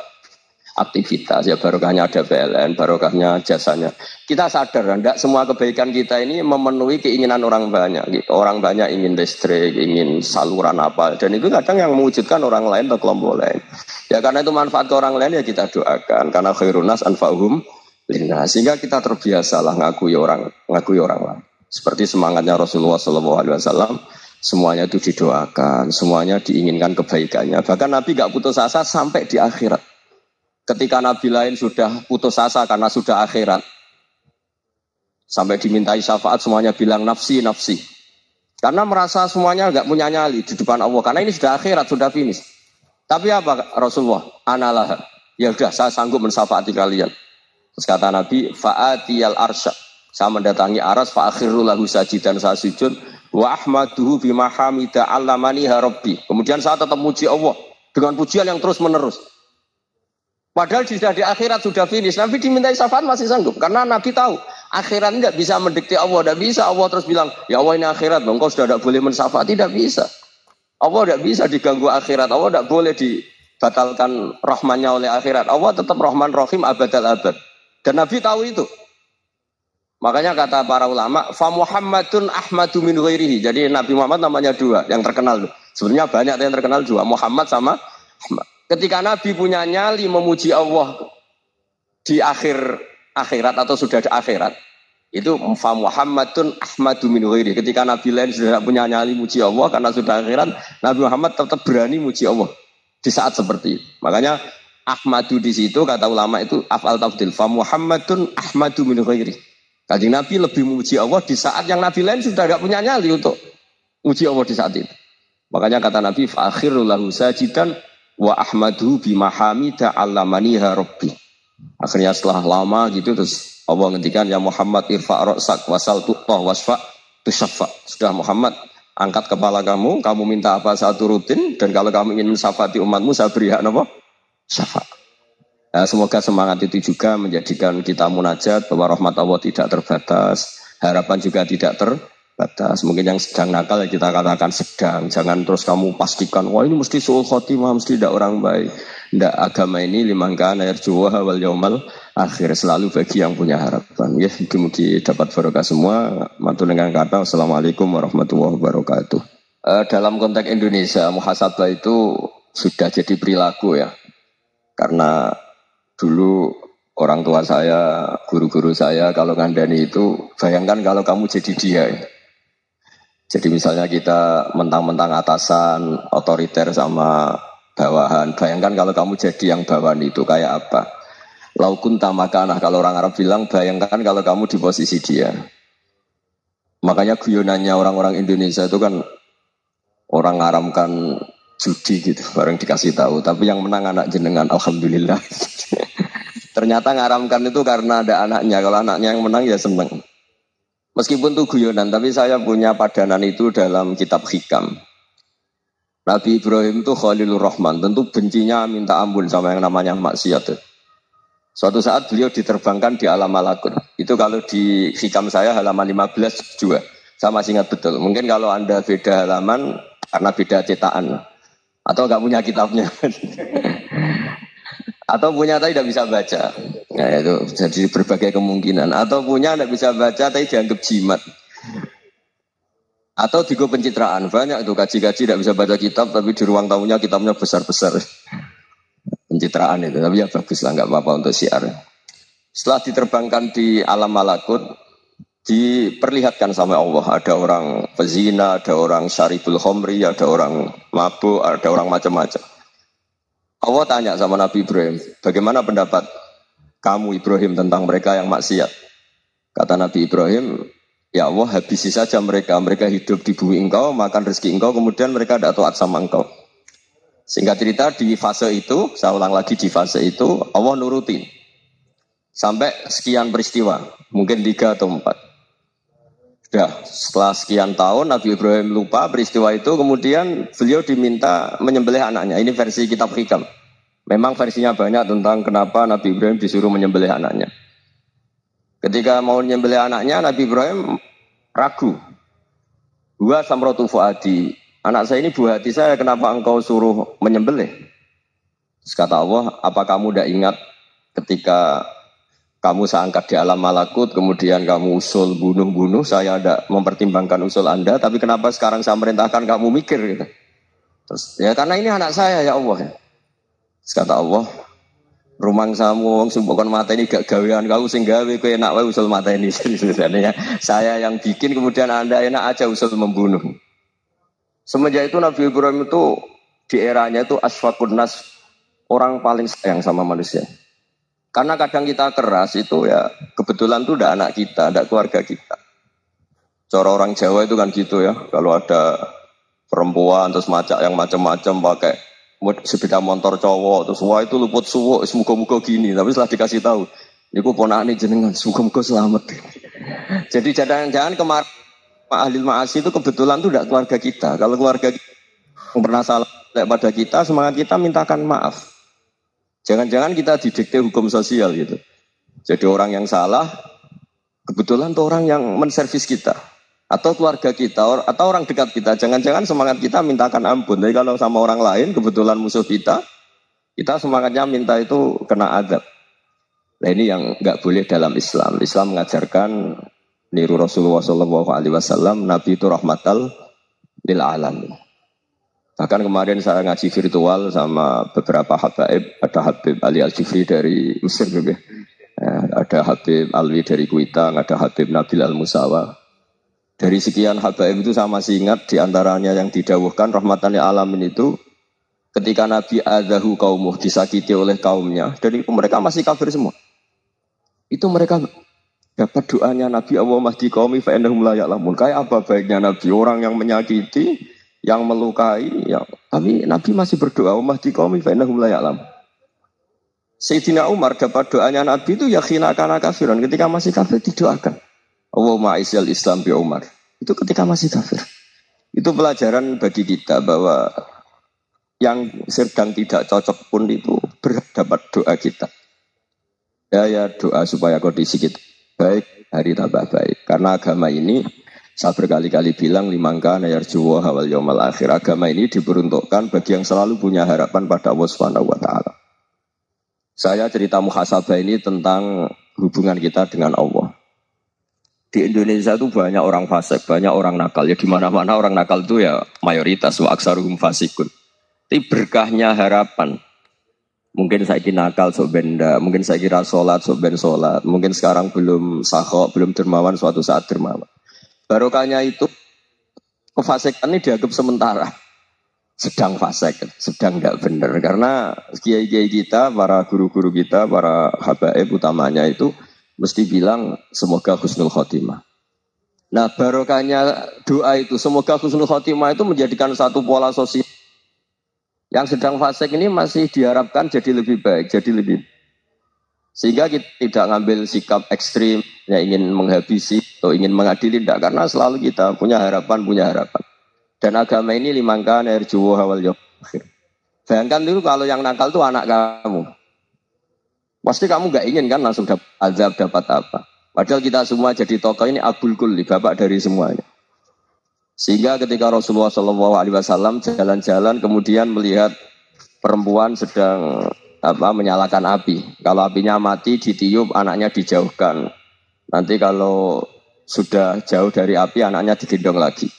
aktivitas. Ya barokahnya ada PLN, barokahnya jasanya. Kita sadar, tidak semua kebaikan kita ini memenuhi keinginan orang banyak. Orang banyak ingin listrik, ingin saluran apa, dan itu kadang yang mewujudkan orang lain atau kelompok lain. Ya karena itu manfaat ke orang lain ya kita doakan. Karena khairun nas anfa'uhum linnas. Sehingga kita terbiasalah ngakui orang lain. Seperti semangatnya Rasulullah SAW. Semuanya itu didoakan, semuanya diinginkan kebaikannya. Bahkan Nabi gak putus asa sampai di akhirat. Ketika Nabi lain sudah putus asa karena sudah akhirat, sampai dimintai syafaat semuanya bilang nafsi, nafsi. Karena merasa semuanya gak punya nyali di depan Allah. Karena ini sudah akhirat, sudah finish. Tapi apa Rasulullah? Analah. Ya udah, saya sanggup mensyafaati kalian. Terus kata Nabi, fa'atiyal arsya. Saya mendatangi aras, fa'akhirul lahu sajidan, saya sujud. Wa ahmaduhu bima hamida allamani rabbi. Kemudian saya tetap muji Allah. dengan pujian yang terus menerus. Padahal sudah di akhirat sudah finish. Nabi dimintai syafaat masih sanggup. Karena Nabi tahu akhirat tidak bisa mendikte Allah. Tidak bisa Allah terus bilang, ya Allah ini akhirat. Engkau sudah tidak boleh mensyafaat. Tidak bisa. Allah tidak bisa diganggu akhirat. Allah tidak boleh dibatalkan rahmannya oleh akhirat. Allah tetap Rahman Rahim abadal abad. Dan Nabi tahu itu. Makanya kata para ulama, fa Muhammadun Ahmadu min ghairihi. Jadi Nabi Muhammad namanya dua yang terkenal. Sebenarnya banyak yang terkenal dua, Muhammad sama Ahmad. Ketika Nabi punya nyali memuji Allah di akhirat atau sudah di akhirat, itu fa Muhammadun Ahmadu min ghairihi. Ketika Nabi lain sudah punya nyali muji Allah karena sudah akhirat, Nabi Muhammad tetap berani muji Allah di saat seperti itu. Makanya Ahmadu di situ kata ulama itu af'al tafdil, fa Muhammadun Ahmadu min ghairihi. Kanjeng Nabi lebih memuji Allah di saat yang Nabi lain sudah tidak punya nyali untuk muji Allah di saat itu. Makanya kata Nabi fa akhirul lahu sajidan wa ahmadu bimahamida allamaniha rabbi. Akhirnya setelah lama gitu terus Allah ngendikan ya Muhammad irfa' ra'sak wasal tu'tah wasfa' tusaffa. Sudah Muhammad angkat kepala kamu minta apa saya turutin dan kalau kamu ingin mensyafaati umatmu saya beri hak apa? Syafaat. Nah, semoga semangat itu juga menjadikan kita munajat bahwa rahmat Allah tidak terbatas, harapan juga tidak terbatas. Mungkin yang sedang nakal ya kita katakan sedang. Jangan terus kamu pastikan, wah ini mesti su'ul khotimah, mesti tidak orang baik. Tidak, agama ini liman kana yarjuha wal yaumal akhir, selalu bagi yang punya harapan. Ya, mungkin dapat barokah semua. Mantul dengan kata Assalamualaikum warahmatullahi wabarakatuh. Dalam konteks Indonesia, muhasabah itu sudah jadi perilaku ya. Karena dulu orang tua saya, guru-guru saya kalau ngandani itu, bayangkan kalau kamu jadi dia. Jadi misalnya kita mentang-mentang atasan, otoriter sama bawahan. Bayangkan kalau kamu jadi yang bawahan itu kayak apa? Laukun tamakanah, kalau orang Arab bilang, bayangkan kalau kamu di posisi dia. Makanya guyonannya orang-orang Indonesia itu kan orang ngaramkan judi gitu, bareng dikasih tahu. Tapi yang menang anak jenengan, alhamdulillah. Ternyata ngaramkan itu karena ada anaknya. Kalau anaknya yang menang ya seneng. Meskipun itu guyonan, tapi saya punya padanan itu dalam kitab Hikam. Nabi Ibrahim itu Khalilur Rahman, tentu bencinya minta ampun sama yang namanya maksiat. Suatu saat beliau diterbangkan di alam malakut. Itu kalau di Hikam saya halaman 15 juga. Saya masih ingat betul. Mungkin kalau Anda beda halaman karena beda cetakan. Atau nggak punya kitabnya. Atau punya tapi tidak bisa baca. Nah, itu jadi berbagai kemungkinan. Atau punya tidak bisa baca tapi dianggap jimat. Atau digo pencitraan. Banyak itu kaji-kaji tidak bisa baca kitab tapi di ruang tamunya kitabnya besar-besar. Pencitraan itu. Tapi ya bagus lah, nggak apa-apa untuk syiar. Setelah diterbangkan di alam malakut, diperlihatkan sama Allah. Ada orang pezina, ada orang syaribul khomri, ada orang mabuk, ada orang macam-macam. Allah tanya sama Nabi Ibrahim, bagaimana pendapat kamu Ibrahim tentang mereka yang maksiat? Kata Nabi Ibrahim, ya Allah habisi saja mereka. Mereka hidup di bumi engkau, makan rezeki engkau, kemudian mereka tidak taat sama engkau. Singkat cerita di fase itu, saya ulang lagi di fase itu, Allah nurutin. Sampai sekian peristiwa, mungkin 3 atau 4. Sudah, setelah sekian tahun Nabi Ibrahim lupa peristiwa itu, kemudian beliau diminta menyembelih anaknya. Ini versi kitab Hikam. Memang versinya banyak tentang kenapa Nabi Ibrahim disuruh menyembelih anaknya. Ketika mau menyembelih anaknya, Nabi Ibrahim ragu. Wa samratu fuadi, anak saya ini buah hati saya, kenapa engkau suruh menyembelih? Terus kata Allah, apa kamu tidak ingat ketika kamu saya angkat di alam malakut, kemudian kamu usul bunuh-bunuh, saya tidak mempertimbangkan usul Anda, tapi kenapa sekarang saya merintahkan kamu mikir gitu. Terus, ya karena ini anak saya ya Allah. Terus kata Allah, rumang samu wong sumpukon mata ini gak gawean kau sing gawe kowe enak wae usul mata ini. Saya yang bikin kemudian Anda enak aja usul membunuh. Semenjak itu Nabi Ibrahim itu di eranya itu asfaqun nas, orang paling sayang sama manusia. Karena kadang kita keras itu ya kebetulan itu udah anak kita, ada keluarga kita. Cara orang Jawa itu kan gitu ya. Kalau ada perempuan terus macak yang macam-macam pakai sepeda motor cowok terus wah itu luput suwuk, semoga-moga gini. Tapi setelah dikasih tahu, niku ponakane jenengan, semoga-moga selamat. Jadi jangan-jangan kemarin ahli ma'asi itu kebetulan itu udah keluarga kita. Kalau keluarga kita yang pernah salah pada kita, semangat kita mintakan maaf. Jangan-jangan kita didikte hukum sosial gitu. Jadi orang yang salah, kebetulan tuh orang yang menservis kita. Atau keluarga kita, atau orang dekat kita. Jangan-jangan semangat kita mintakan ampun. Tapi kalau sama orang lain, kebetulan musuh kita semangatnya minta itu kena adab. Nah ini yang nggak boleh dalam Islam. Islam mengajarkan niru Rasulullah SAW, Nabi itu rahmatal lil alamin. Bahkan kemarin saya ngaji virtual sama beberapa habaib. Ada Habib Ali Al-Jufri dari Mesir juga. Ada Habib Alwi dari Kuitang, ada Habib Nabil Al-Musawa. Dari sekian habaib itu saya masih ingat diantaranya yang didawuhkan rahmatan lil alamin itu ketika Nabi adahu kaumuh disakiti oleh kaumnya. Dan itu mereka masih kafir semua. Itu mereka dapat doanya Nabi Allah mahdi qaumi fa innahum la ya'lamun. Kayak apa baiknya Nabi, orang yang menyakiti, yang melukai, ya, tapi Nabi masih berdoa mahdi qaumi fa innahum la ya'lamun. Sayyidina Umar dapat doanya Nabi itu yakhina kana kafiran, ketika masih kafir didoakan. Allahumma aisyal Islam bi Umar. Itu ketika masih kafir. Itu pelajaran bagi kita bahwa yang sedang tidak cocok pun itu berdapat doa kita. Ya doa supaya kondisi kita baik, hari tambah baik. Karena agama ini, saya berkali-kali bilang, limangka nayarjuwa hawal yawmal akhir. Agama ini diperuntukkan bagi yang selalu punya harapan pada Allah Subhanahu wa Ta'ala. Saya cerita muhasabah ini tentang hubungan kita dengan Allah. Di Indonesia itu banyak orang fasik, banyak orang nakal. Ya di mana-mana orang nakal itu ya mayoritas, wa aksaruhum fasikun. Tapi berkahnya harapan. Mungkin saya kira nakal sok benda, mungkin saya kira sholat sok ben sholat, mungkin sekarang belum sakhok, belum dermawan, suatu saat dermawan. Barokahnya itu kefasikan ini dianggap sementara, sedang fasik, sedang tidak benar. Karena kiai-kiai kita, para guru-guru kita, para habaib utamanya itu mesti bilang semoga husnul khotimah. Nah barokahnya doa itu semoga husnul khotimah itu menjadikan satu pola sosial. Yang sedang fasik ini masih diharapkan jadi lebih baik, jadi lebih. Sehingga kita tidak ngambil sikap ekstrim, yang ingin menghabisi atau ingin mengadili, tidak. Karena selalu kita punya harapan. Dan agama ini limangka nerjuwo hawal yawm akhir. Bayangkan dulu kalau yang nakal itu anak kamu. Pasti kamu gak ingin kan langsung dapat azab, dapat apa. Padahal kita semua jadi tokoh ini abul kulli, bapak dari semuanya. Sehingga ketika Rasulullah SAW jalan-jalan kemudian melihat perempuan sedang menyalakan api. Kalau apinya mati ditiup, anaknya dijauhkan. Nanti kalau sudah jauh dari api, anaknya digendong lagi.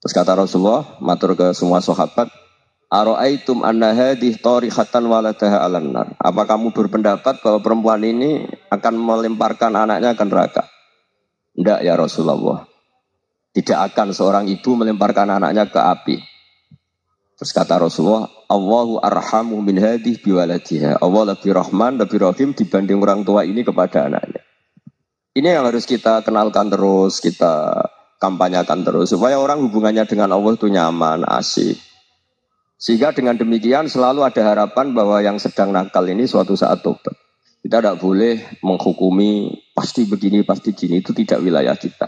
Terus kata Rasulullah, matur ke semua sahabat, Aro'aitum anna hadih tarihatan waladaha alan nar. Apa kamu berpendapat bahwa perempuan ini akan melemparkan anaknya ke neraka? Tidak ya Rasulullah. Tidak akan seorang ibu melemparkan anaknya ke api. Terus kata Rasulullah, Allahu arhamu min hadih biwaladiha. Allah lebih rahman, lebih rahim dibanding orang tua ini kepada anaknya. Ini yang harus kita kenalkan terus, kita kampanyakan terus. Supaya orang hubungannya dengan Allah itu nyaman, asik. Sehingga dengan demikian selalu ada harapan bahwa yang sedang nakal ini suatu saat tobat. Kita tidak boleh menghukumi pasti begini, pasti gini. Itu tidak wilayah kita.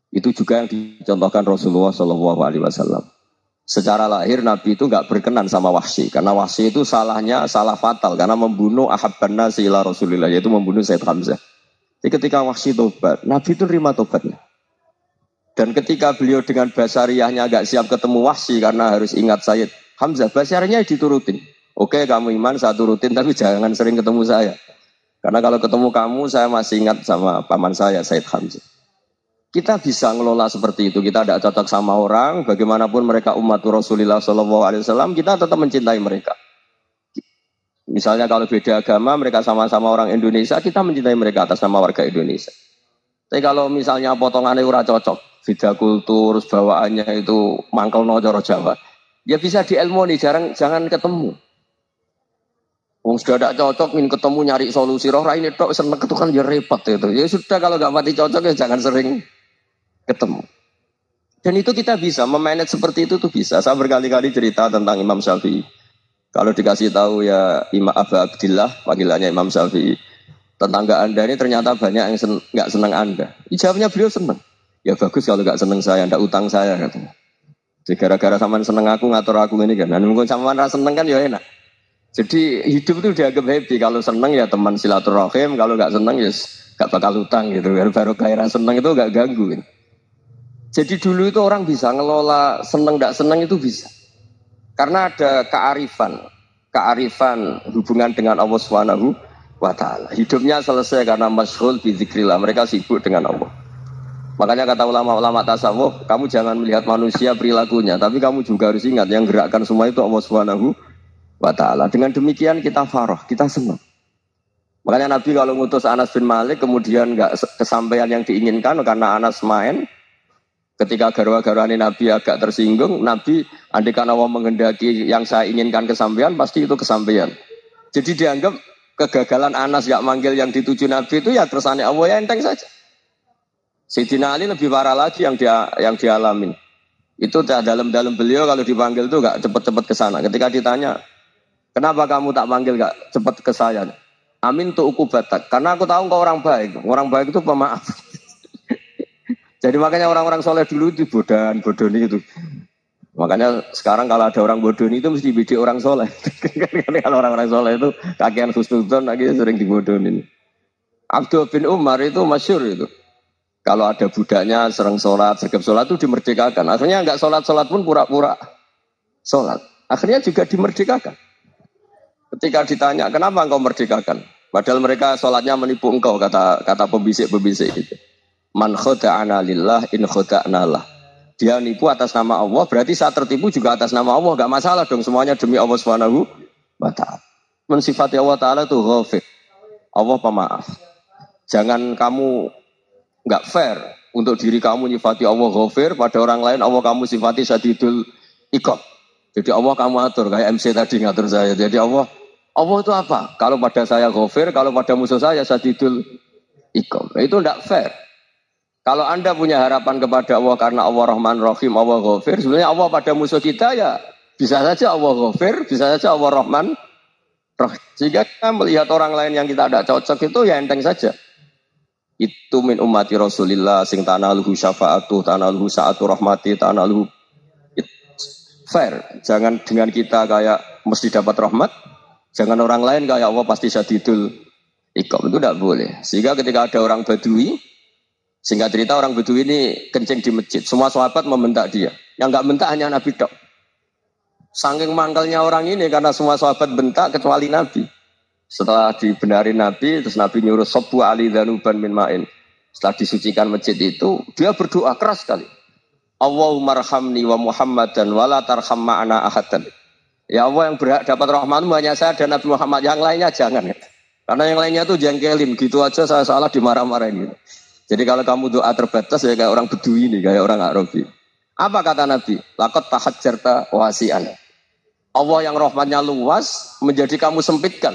Itu juga yang dicontohkan Rasulullah SAW. Secara lahir Nabi itu nggak berkenan sama Wahsy. Karena Wahsy itu salahnya salah fatal. Karena membunuh ahabban nasi ila Rasulillah. Yaitu membunuh Sayyid Hamzah. Jadi ketika Wahsy tobat, Nabi itu terima tobatnya. Dan ketika beliau dengan basariyahnya agak siap ketemu Wahsy karena harus ingat Sayyid Hamzah, basariyahnya diturutin. Oke, kamu iman, saya turutin, tapi jangan sering ketemu saya. Karena kalau ketemu kamu, saya masih ingat sama paman saya, Sayyid Hamzah. Kita bisa ngelola seperti itu. Kita tidak cocok sama orang, bagaimanapun mereka umat Rasulullah SAW, kita tetap mencintai mereka. Misalnya kalau beda agama, mereka sama-sama orang Indonesia, kita mencintai mereka atas nama warga Indonesia. Tapi kalau misalnya potongannya ora cocok, beda kultur, bawaannya itu mangkel no coro Jawa, ya bisa diilmoni, jangan ketemu. Wong sudah tidak cocok, ingin ketemu nyari solusi. Roh ini tok seneng itu kan ya repot itu. Ya sudah kalau nggak mati cocok ya jangan sering ketemu. Dan itu kita bisa memanage seperti itu tuh bisa. Saya berkali-kali cerita tentang Imam Syafi'i. Kalau dikasih tahu ya Imam Abu Abdillah, panggilannya Imam Syafi'i, tetangga Anda ini ternyata banyak yang nggak senang Anda. Jawabnya beliau senang. Ya bagus kalau nggak senang saya, ndak utang saya katanya. Jadi gara-gara sampean seneng aku ngatur aku ini kan. Nah, mungkin sampean rasa seneng kan ya enak. Jadi hidup itu dianggap happy. Kalau seneng ya teman silaturahim, kalau nggak seneng ya nggak bakal utang gitu. Baru kaya seneng itu nggak ganggu. Gitu. Jadi dulu itu orang bisa ngelola seneng nggak seneng itu bisa. Karena ada kearifan hubungan dengan Allah Subhanahu wa Ta'ala. Hidupnya selesai karena masyghul bi dzikrillah. Mereka sibuk dengan Allah. Makanya kata ulama-ulama tasawuf, kamu jangan melihat manusia perilakunya, tapi kamu juga harus ingat yang gerakkan semua itu Allah Subhanahu wa Ta'ala. Dengan demikian kita farah, kita senang. Makanya Nabi kalau ngutus Anas bin Malik kemudian nggak kesampaian yang diinginkan karena Anas main, ketika garwa-garwani Nabi agak tersinggung, Nabi andai karena Allah menghendaki yang saya inginkan kesampaian, pasti itu kesampaian. Jadi dianggap kegagalan Anas gak manggil yang dituju Nabi itu ya kersane Allah ya enteng saja. Sayyidina Ali lebih parah lagi yang dialamin. Itu dalam beliau kalau dipanggil itu gak cepat-cepat ke sana. Ketika ditanya, kenapa kamu tak panggil gak cepat ke saya? Amin tuh ukubatak. Karena aku tahu kau orang baik. Orang baik itu pemaaf. Jadi makanya orang-orang soleh dulu itu bodoni itu. Makanya sekarang kalau ada orang bodoni itu mesti bidik orang soleh. Kalau orang-orang soleh itu kakean husnudzon lagi sering dibodonin. Abdul bin Umar itu masyhur itu. Kalau ada budaknya sering sholat, sergap sholat itu dimerdekakan. Akhirnya nggak sholat pun pura-pura sholat. Akhirnya juga dimerdekakan. Ketika ditanya, kenapa engkau merdekakan? Padahal mereka sholatnya menipu engkau, kata pembisik-pembisik itu. Man khoda'ana lillah in khoda'na lah. Dia nipu atas nama Allah, berarti saat tertipu juga atas nama Allah. Gak masalah dong, semuanya demi Allah Subhanahu wa Ta'ala. Mensifati Allah Ta'ala itu ghafir. Allah pemaaf. Jangan kamu nggak fair untuk diri kamu nyifati Allah ghafir, pada orang lain Allah kamu sifati syadidul iqab. Jadi Allah kamu atur kayak MC tadi ngatur saya. Jadi Allah itu apa? Kalau pada saya ghafir, kalau pada musuh saya syadidul iqab. Itu enggak fair. Kalau Anda punya harapan kepada Allah karena Allah Rahman Rahim, Allah ghafir, sebenarnya Allah pada musuh kita ya bisa saja Allah ghafir, bisa saja Allah Rahman Rahim. Jika kita melihat orang lain yang kita tidak cocok itu ya enteng saja. Itu min ummati Rasulillah sing tanaluhu syafa'atuh, tanaluhu sa'atu rahmati, tanaluhu fair. Jangan dengan kita kayak mesti dapat rahmat, jangan orang lain kayak Allah pasti syadidul iqab. Itu tidak boleh. Sehingga ketika ada orang Badui, singkat cerita orang Badui ini kencing di masjid, semua sahabat membentak dia. Yang enggak bentak hanya Nabi tok. Saking mangkalnya orang ini karena semua sahabat bentak kecuali Nabi. Setelah dibenari Nabi, terus Nabi nyuruh Sobu Ali Dhanuban min ma'in. Setelah disucikan masjid itu, dia berdoa keras sekali. Allahumma arhamni wa Muhammadan wa la tarham ma'ana ahadan. Ya Allah yang berhak dapat rahmatmu hanya saya dan Nabi Muhammad. Yang lainnya jangan. Karena yang lainnya itu jengkelin. Gitu aja saya salah dimarah-marahin. Gitu. Jadi kalau kamu doa terbatas ya kayak orang Bedui ini, kayak orang Arabi. Apa kata Nabi? Laqad tahajjarta wasi'an. Allah yang rahmatnya luas menjadi kamu sempitkan.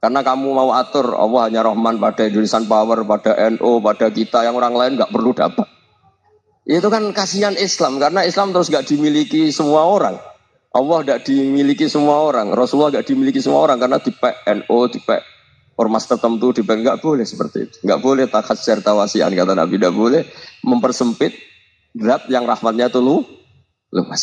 Karena kamu mau atur Allah hanya Rahman pada Indonesian Power, pada NU, pada kita yang orang lain nggak perlu dapat. Itu kan kasihan Islam karena Islam terus nggak dimiliki semua orang. Allah nggak dimiliki semua orang, Rasulullah nggak dimiliki semua orang karena di NU, di ormas tertentu, di nggak boleh seperti itu. Nggak boleh takhasyar tawasian kata Nabi, nggak boleh mempersempit zat yang rahmatnya itu luas.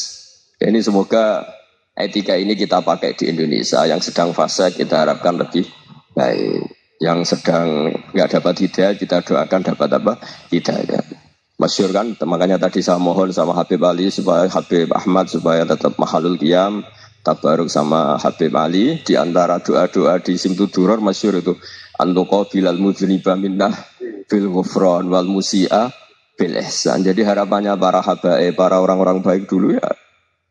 Ini semoga etika ini kita pakai di Indonesia. Yang sedang fase kita harapkan lebih baik. Yang sedang nggak dapat hidayah kita doakan dapat apa? Hidayah. Masyhur kan, makanya tadi saya mohon sama Habib Ali supaya Habib Ahmad supaya tetap mahalul qiyam, tabaruk sama Habib Ali. Di antara doa-doa di Simtud Duror masyhur itu antuqa bilal mudhniba minnah bil ghufran wal musi'a bil ihsan. Jadi harapannya para habaib, para orang-orang baik dulu ya,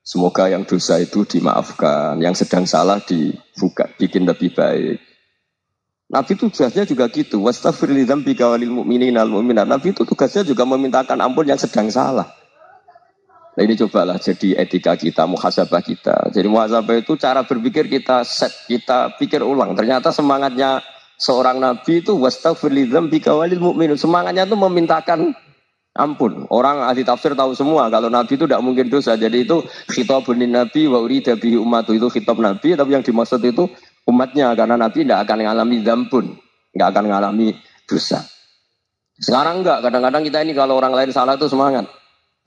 semoga yang dosa itu dimaafkan, yang sedang salah dibuka, bikin lebih baik. Nabi itu tugasnya juga gitu. Wastaghfir li dzambika walil mu'minina wal mu'minat. Nabi itu tugasnya juga memintakan ampun yang sedang salah. Nah ini cobalah jadi etika kita, muhasabah kita. Jadi muhasabah itu cara berpikir kita set, kita pikir ulang. Ternyata semangatnya seorang Nabi itu wastaghfir li dzambika walil mu'minat. Semangatnya itu memintakan ampun. Orang ahli tafsir tahu semua kalau Nabi itu tidak mungkin dosa. Jadi itu khitabun Nabi wa urida bihi ummatu, itu khitab Nabi, tapi yang dimaksud itu umatnya, karena Nabi tidak akan mengalami dzambun, tidak akan mengalami dosa. Sekarang enggak, kadang-kadang kita ini kalau orang lain salah itu semangat.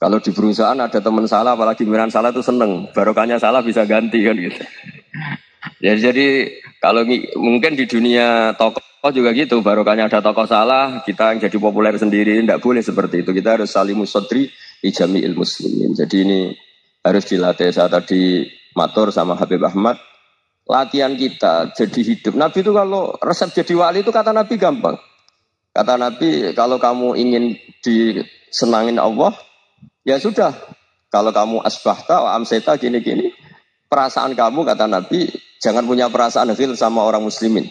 Kalau di perusahaan ada teman salah, apalagi miran salah itu seneng. Barokahnya salah bisa ganti kan gitu. Ya, jadi kalau mungkin di dunia tokoh juga gitu, barokahnya ada tokoh salah, kita yang jadi populer sendiri, tidak boleh seperti itu. Kita harus salimus sodri ijami'il muslimin. Jadi ini harus dilatih. Saya tadi matur sama Habib Ahmad, latihan kita jadi hidup. Nabi itu kalau resep jadi wali itu kata Nabi gampang. Kata Nabi, kalau kamu ingin disenangin Allah, ya sudah. Kalau kamu asbahta, amseta, gini-gini, perasaan kamu, kata Nabi, jangan punya perasaan ghil sama orang muslimin.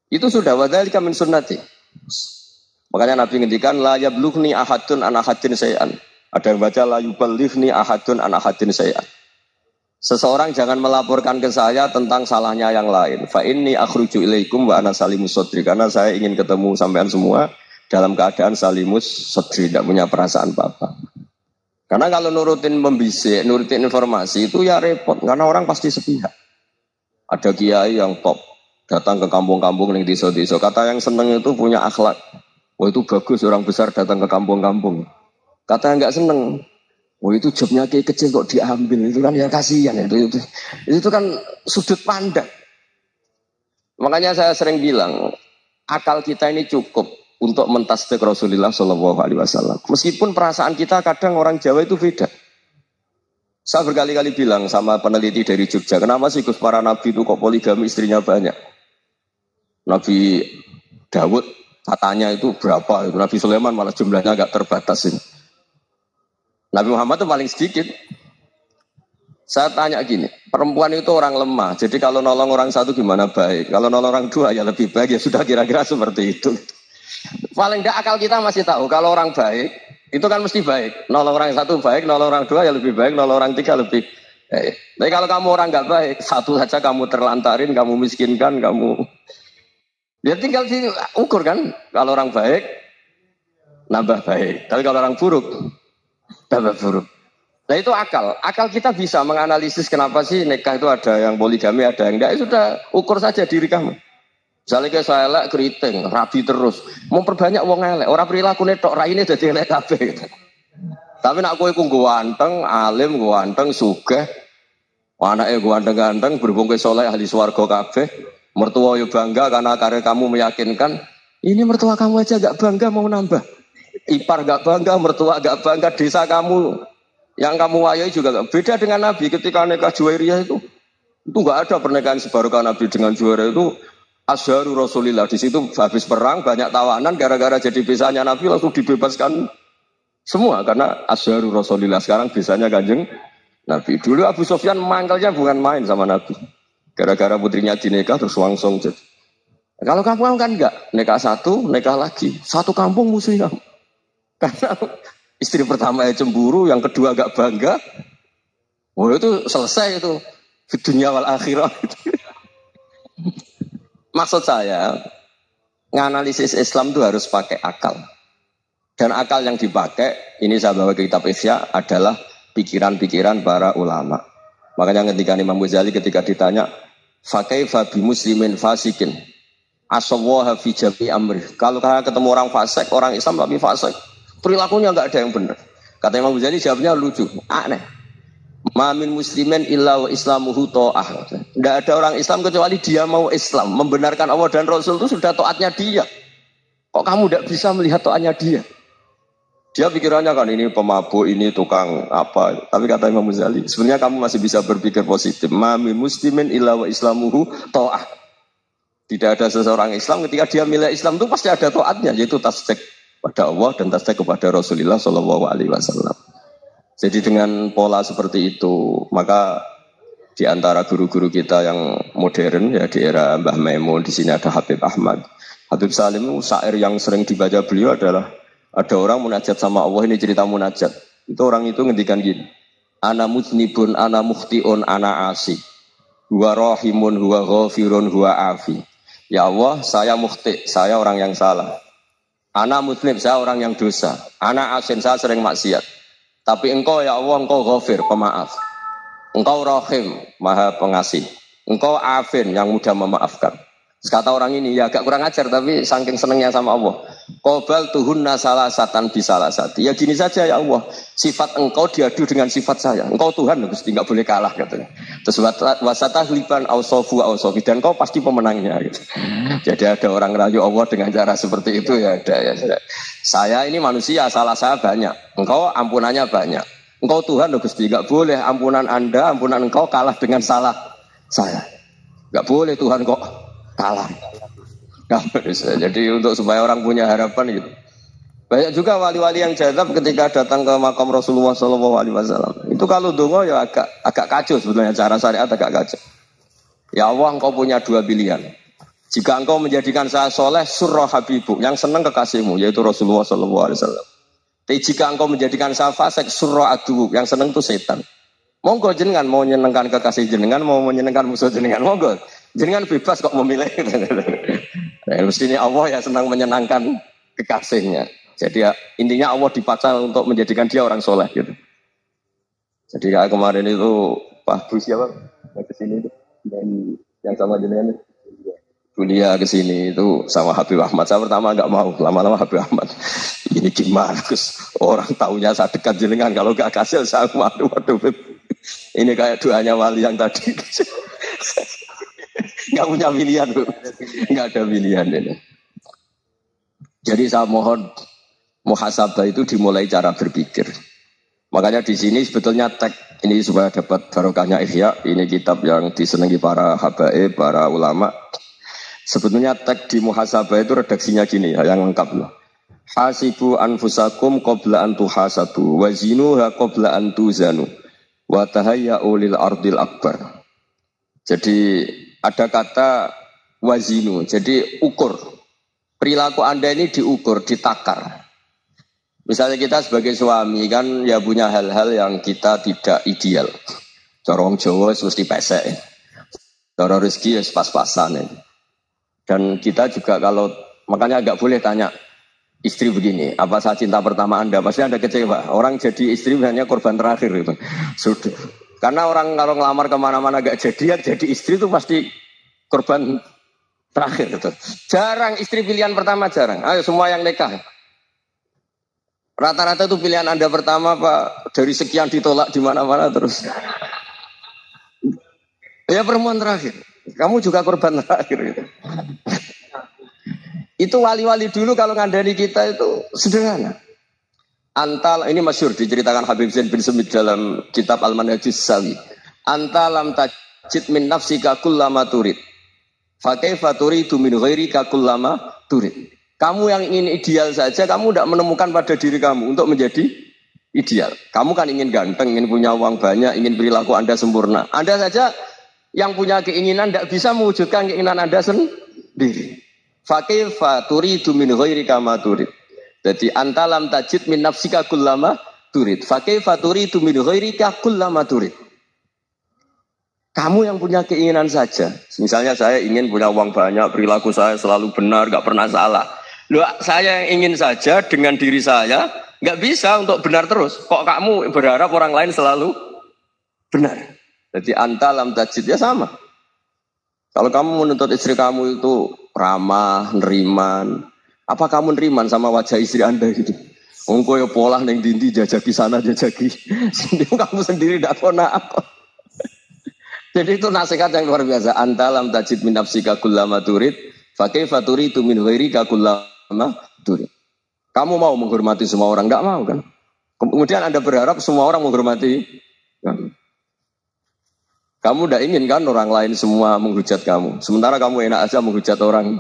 Itu sudah, wadzalika min sunnati. Makanya Nabi ngendikan, la yablughni ahadun an ahadin say'an. Ada yang baca, la yuballighni ahadun an ahadin say'an. Seseorang jangan melaporkan ke saya tentang salahnya yang lain. Fa inni akhruju ilaikum wa ana salimus sodri. Karena saya ingin ketemu sampean semua dalam keadaan salimus sodri, tidak punya perasaan apa-apa. Karena kalau nurutin membisik, nurutin informasi itu ya repot. Karena orang pasti sepihak. Ada kiai yang top, datang ke kampung-kampung yang desa-desa. Kata yang seneng itu punya akhlak. Oh itu bagus, orang besar datang ke kampung-kampung. Kata yang nggak seneng, oh itu jobnya kayak kecil kok diambil, itu kan ya kasihan itu kan sudut pandang. Makanya saya sering bilang, akal kita ini cukup untuk mentasdik Rasulullah Shallallahu Alaihi Wasallam. Meskipun perasaan kita kadang orang Jawa itu beda. Saya berkali-kali bilang sama peneliti dari Jogja, kenapa sih Gus para nabi itu kok poligami istrinya banyak? Nabi Dawud katanya itu berapa? Itu Nabi Sulaiman malah jumlahnya agak terbatas ini. Nabi Muhammad itu paling sedikit. Saya tanya gini, perempuan itu orang lemah. Jadi kalau nolong orang satu gimana baik? Kalau nolong orang dua ya lebih baik. Ya sudah kira-kira seperti itu. Paling tidak akal kita masih tahu kalau orang baik itu kan mesti baik. Nolong orang satu baik, nolong orang dua ya lebih baik, nolong orang tiga lebih baik. Tapi kalau kamu orang nggak baik, satu saja kamu terlantarin, kamu miskinkan, kamu ya tinggal diukur kan. Kalau orang baik nambah baik. Tapi kalau orang buruk tambah buruk. Nah itu akal. Akal kita bisa menganalisis kenapa sih nikah itu ada yang poligami, ada yang enggak. Sudah ukur saja diri kamu. Misalnya kayak saya elek keriting, rabi terus. Mau perbanyak wong elek. Orang perilaku netok raine jadi elek kabeh. Tapi nak kowe ku ganteng, alim, ganteng, sugih. Anake ganteng-ganteng, berbungke soleh ahli swarga kabeh. Mertua yo bangga karena karya kamu meyakinkan. Ini mertua kamu aja gak bangga mau nambah. Ipar gak bangga, mertua gak bangga, desa kamu yang kamu wayai juga gak. Beda dengan Nabi ketika nikah Juwairiyah itu gak ada pernikahan sebarokah Nabi dengan Juwairiyah itu asharu Rasulillah. Di situ habis perang banyak tawanan gara-gara jadi besanya Nabi langsung dibebaskan semua karena asharu Rasulillah. Sekarang besanya Kanjeng Nabi. Dulu Abu Sufyan mangkalnya bukan main sama Nabi. Gara-gara putrinya dinikah terus langsung jadi. Kalau kamu kan enggak, nikah satu, nikah lagi. Satu kampung musuhnya. Karena istri pertama ya cemburu, yang kedua agak bangga. Oh itu selesai itu. Di dunia wal akhirah. Maksud saya, nganalisis Islam itu harus pakai akal. Dan akal yang dipakai, ini saya bawa ke kitab Ihya, adalah pikiran-pikiran para ulama. Makanya ketika Imam Ghazali ketika ditanya, fakaifa bi muslimin fasikin asawaha fi jami amri. Kalau kalian ketemu orang fasik, orang Islam tapi fasik, perilakunya enggak ada yang benar. Kata Imam Ghazali jawabnya lucu, aneh. Ma min muslimin illa wa islamuhu ta'ah. Tidak ada orang Islam kecuali dia mau Islam, membenarkan Allah dan Rasul itu sudah taatnya dia. Kok kamu tidak bisa melihat taatnya dia? Dia pikirannya kan ini pemabuk, ini tukang apa. Tapi kata Imam Ghazali, sebenarnya kamu masih bisa berpikir positif. Ma min muslimin illa wa islamuhu ta'ah. Tidak ada seseorang Islam ketika dia milih Islam itu pasti ada taatnya, yaitu tasdik pada Allah dan tasdik kepada Rasulullah Shallallahu Alaihi Wasallam. Jadi dengan pola seperti itu, maka di antara guru-guru kita yang modern ya di era Mbah Maimun, di sini ada Habib Ahmad, Habib Salim, syair yang sering dibaca beliau adalah ada orang munajat sama Allah, ini cerita munajat. Itu orang itu ngendikan gini, ana mutnibun, ana mukhtiun, ana asi, huwa rahimun, huwa ghafirun, huwa afi. Ya Allah, saya mukhti, saya orang yang salah. Ana muslim, saya orang yang dosa. Ana asin, saya sering maksiat. Tapi engkau ya Allah, engkau ghafir, pemaaf. Engkau rahim, maha pengasih. Engkau afin, yang mudah memaafkan. Terus kata orang ini, ya agak kurang ajar, tapi saking senengnya sama Allah. Qobal tuhunna salasatan bisalasati. Ya gini saja ya Allah, sifat engkau diadu dengan sifat saya. Engkau Tuhan Gusti, enggak boleh kalah katanya. Terus wasatahliban ausofu ausofi, dan engkau pasti pemenangnya gitu. Jadi ada orang rayu Allah dengan cara seperti itu ya ada ya. Saya ini manusia, salah saya banyak. Engkau ampunannya banyak. Engkau Tuhan Gusti, enggak boleh ampunan Anda, ampunan engkau kalah dengan salah saya. Enggak boleh Tuhan kok kalah. Jadi untuk supaya orang punya harapan gitu. Banyak juga wali-wali yang jadab ketika datang ke makam Rasulullah SAW. Itu kalau dongo ya agak kacau sebetulnya, cara syariat agak kacau. Ya Allah, engkau punya dua pilihan. Jika engkau menjadikan saya soleh, surah habibuk, yang senang kekasihmu, yaitu Rasulullah SAW. Tapi jika engkau menjadikan saya fasik, surah adubuk, yang senang itu setan. Monggo jenengan mau menyenangkan kekasih jenengan, mau menyenangkan musuh jenengan, monggo. Jenengan bebas kok memilih. Nah, mestinya Allah ya senang menyenangkan kekasihnya. Jadi ya, intinya Allah dipaksa untuk menjadikan dia orang soleh gitu. Jadi kayak kemarin itu Pak Bu siapa yang kesini itu yang sama jenengan kuliah kesini itu sama Habib Ahmad. Saya pertama nggak mau, lama-lama Habib Ahmad. Ini gimana Gus? Orang taunya saya dekat jenengan, kalau nggak kasih saya waduh. Ini kayak doanya wali yang tadi. Nggak punya pilihan, Bu. Nggak ada pilihan ini. Jadi saya mohon muhasabah itu dimulai cara berpikir. Makanya di sini sebetulnya teks ini supaya dapat barokahnya Ihya. Ini kitab yang disenangi para habaib, para ulama. Sebetulnya teks di muhasabah itu redaksinya gini ya, yang lengkap loh. Hasibu anfusakum qabla an tuhasabu wa zinuha qabla an tuzanu wa tahayya'u lil ardil akbar. Jadi ada kata wazinu, jadi ukur. Perilaku Anda ini diukur, ditakar. Misalnya kita sebagai suami kan ya punya hal-hal yang kita tidak ideal. Corong Jawa mesti pesek. Cara rezeki ya pas-pasan. Dan kita juga kalau, makanya agak boleh tanya istri begini, apa saat cinta pertama Anda? Pasti Anda kecewa. Orang jadi istri hanya korban terakhir itu. Sudah. Karena orang kalau ngelamar kemana-mana gak jadian, jadi istri itu pasti korban terakhir itu. Jarang istri pilihan pertama, jarang. Ayo semua yang nikah. Rata-rata itu pilihan Anda pertama Pak, dari sekian ditolak di mana-mana terus. Ya perempuan terakhir. Kamu juga korban terakhir gitu. Itu wali-wali dulu kalau ngandani kita itu sederhana. Antal, ini masyhur diceritakan Habib Zain bin Semit dalam kitab Al-Manhajus Sawi. Antalam tajid min nafsika kullama turid. Fa kaifa turidu min ghairika kullama turid. Kamu yang ingin ideal saja, kamu tidak menemukan pada diri kamu untuk menjadi ideal. Kamu kan ingin ganteng, ingin punya uang banyak, ingin perilaku Anda sempurna. Anda saja yang punya keinginan tidak bisa mewujudkan keinginan Anda sendiri. Fa kaifa turidu min ghairika ma turid. Jadi antalam tajid min nafsika kullama turid. Fa kaifa turidu min ghairika kullama turid. Kamu yang punya keinginan saja. Misalnya saya ingin punya uang banyak, perilaku saya selalu benar, gak pernah salah. Loh, saya yang ingin saja dengan diri saya, gak bisa untuk benar terus. Kok kamu berharap orang lain selalu benar? Jadi antalam tajid ya sama. Kalau kamu menuntut istri kamu itu ramah, neriman, apa kamu neriman sama wajah istri Anda gitu? Engkau ya pola neng dindi jajaki sana jajaki. Kamu sendiri tidak kena apa. Jadi itu nasihat yang luar biasa. Antalam tajid min nafsika kullama turid, fa kaifa turidu min ghairika kullama turid. Kamu mau menghormati semua orang? Enggak mau kan? Kemudian Anda berharap semua orang menghormati kamu. Kamu tidak ingin kan orang lain semua menghujat kamu. Sementara kamu enak aja menghujat orang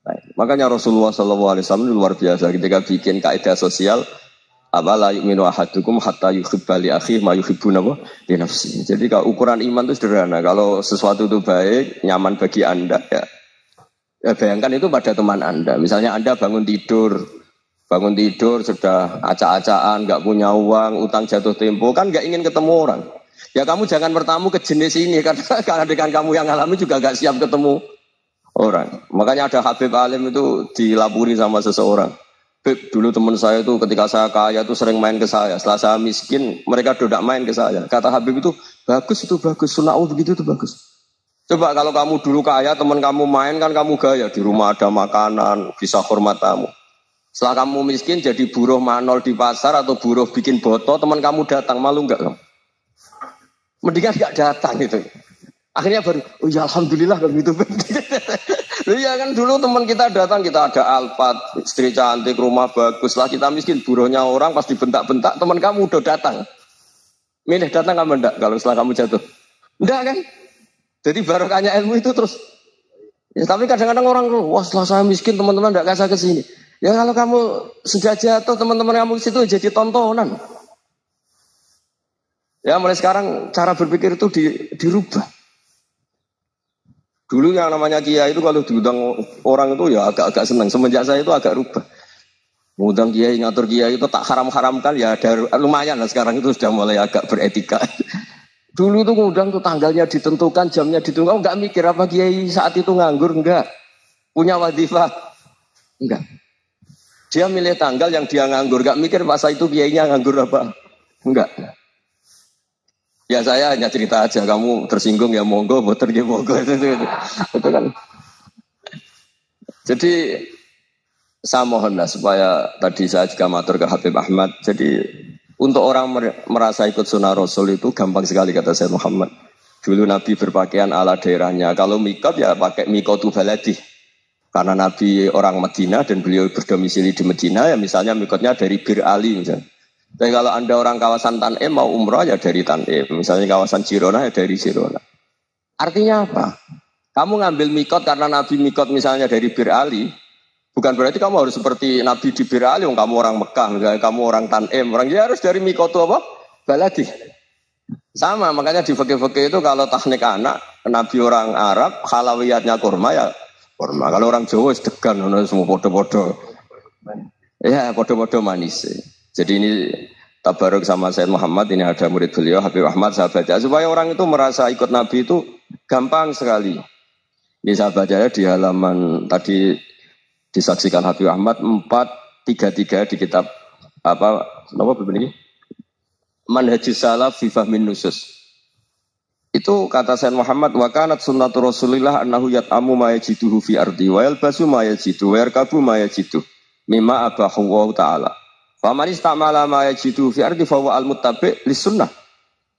lain. Makanya Rasulullah SAW luar biasa ketika bikin kaidah sosial. La yu'minu ahadukum hatta yuhibba li akhihi ma yuhibbu li nafsihi. Jadi kalau ukuran iman itu sederhana. Kalau sesuatu itu baik, nyaman bagi Anda ya bayangkan itu pada teman Anda. Misalnya Anda bangun tidur sudah acak-acakan, nggak punya uang, utang jatuh tempo, kan nggak ingin ketemu orang. Ya kamu jangan bertamu ke jenis ini karena dengan kamu yang alami juga nggak siap ketemu orang. Makanya ada Habib Alim itu dilapuri sama seseorang. Beb, dulu teman saya itu ketika saya kaya itu sering main ke saya. Setelah saya miskin, mereka tidak main ke saya. Kata Habib itu bagus, sunau begitu itu bagus. Coba kalau kamu dulu kaya, teman kamu main kan kamu gaya. Di rumah ada makanan, bisa hormat tamu. Setelah kamu miskin jadi buruh manol di pasar atau buruh bikin boto, teman kamu datang, malu enggak kamu? Mendingan enggak datang gitu. Akhirnya baru, oh ya alhamdulillah kalau gitu. Iya kan dulu teman kita datang, kita ada Alphard, istri cantik, rumah bagus. Lah kita miskin, buruhnya orang pasti bentak-bentak, teman kamu udah datang. Milih datang kamu enggak kalau setelah kamu jatuh? Enggak kan? Jadi barokahnya ilmu itu terus. Ya, tapi kadang-kadang orang, wah setelah saya miskin teman-teman enggak kasih ke sini. Ya kalau kamu sudah jatuh teman-teman kamu ke situ jadi tontonan. Ya mulai sekarang cara berpikir itu dirubah. Dulu yang namanya kiai itu kalau diundang orang itu ya agak-agak senang. Semenjak saya itu agak rubah. Mengundang kiai, ngatur kiai itu tak haram-haramkan ya lumayan lah sekarang itu sudah mulai agak beretika. Dulu itu ngundang tuh tanggalnya ditentukan, jamnya ditentukan. Enggak mikir apa kiai saat itu nganggur, enggak. Punya wadifah, enggak. Dia milih tanggal yang dia nganggur, enggak mikir masa itu kiainya nganggur apa. Enggak. Ya saya hanya cerita aja, kamu tersinggung ya monggo, boter ya monggo itu kan. Jadi saya mohonlah supaya tadi saya juga matur ke Habib Ahmad. Jadi untuk orang merasa ikut sunnah Rasul itu gampang sekali kata Sayyid Muhammad. Dulu Nabi berpakaian ala daerahnya. Kalau mikot ya pakai mikotu baladi. Karena Nabi orang Madinah dan beliau berdomisili di Madinah ya misalnya mikotnya dari Bir Ali misalnya. Tapi kalau Anda orang kawasan Tanim mau umrah ya dari Tanim. Misalnya kawasan Jirona ya dari Jirona. Artinya apa? Kamu ngambil mikot karena Nabi mikot misalnya dari Bir Ali. Bukan berarti kamu harus seperti Nabi di Bir Ali. Kamu orang Mekah, misalnya kamu orang Tanim. Orang ya harus dari mikot itu apa? Baladi. Sama, makanya di fikih-fikih itu kalau teknik anak, Nabi orang Arab, halawiyatnya kurma ya kurma. Kalau orang Jawa sedegan, semua podo-podo. Ya, podo-podo manis. Jadi ini tabaruk sama Sayyid Muhammad, ini ada murid beliau, Habib Ahmad, sahabat ya. Supaya orang itu merasa ikut Nabi itu gampang sekali. Ini sahabatnya di halaman tadi disaksikan Habib Ahmad 433 di kitab apa begini? Manhajus Salaf fi Fahmin Nusus. Itu kata Sayyid Muhammad wa kanat sunnatu Rasulillah annahu yat'amu ma yajiduhu fi ardi wa yalbasu ma yajidu wa yarkabu ma yajidu mimma abahu wa ta'ala. Faman istamala ma yajidu fi ardi fa huwa al-muttabi' lis-sunnah.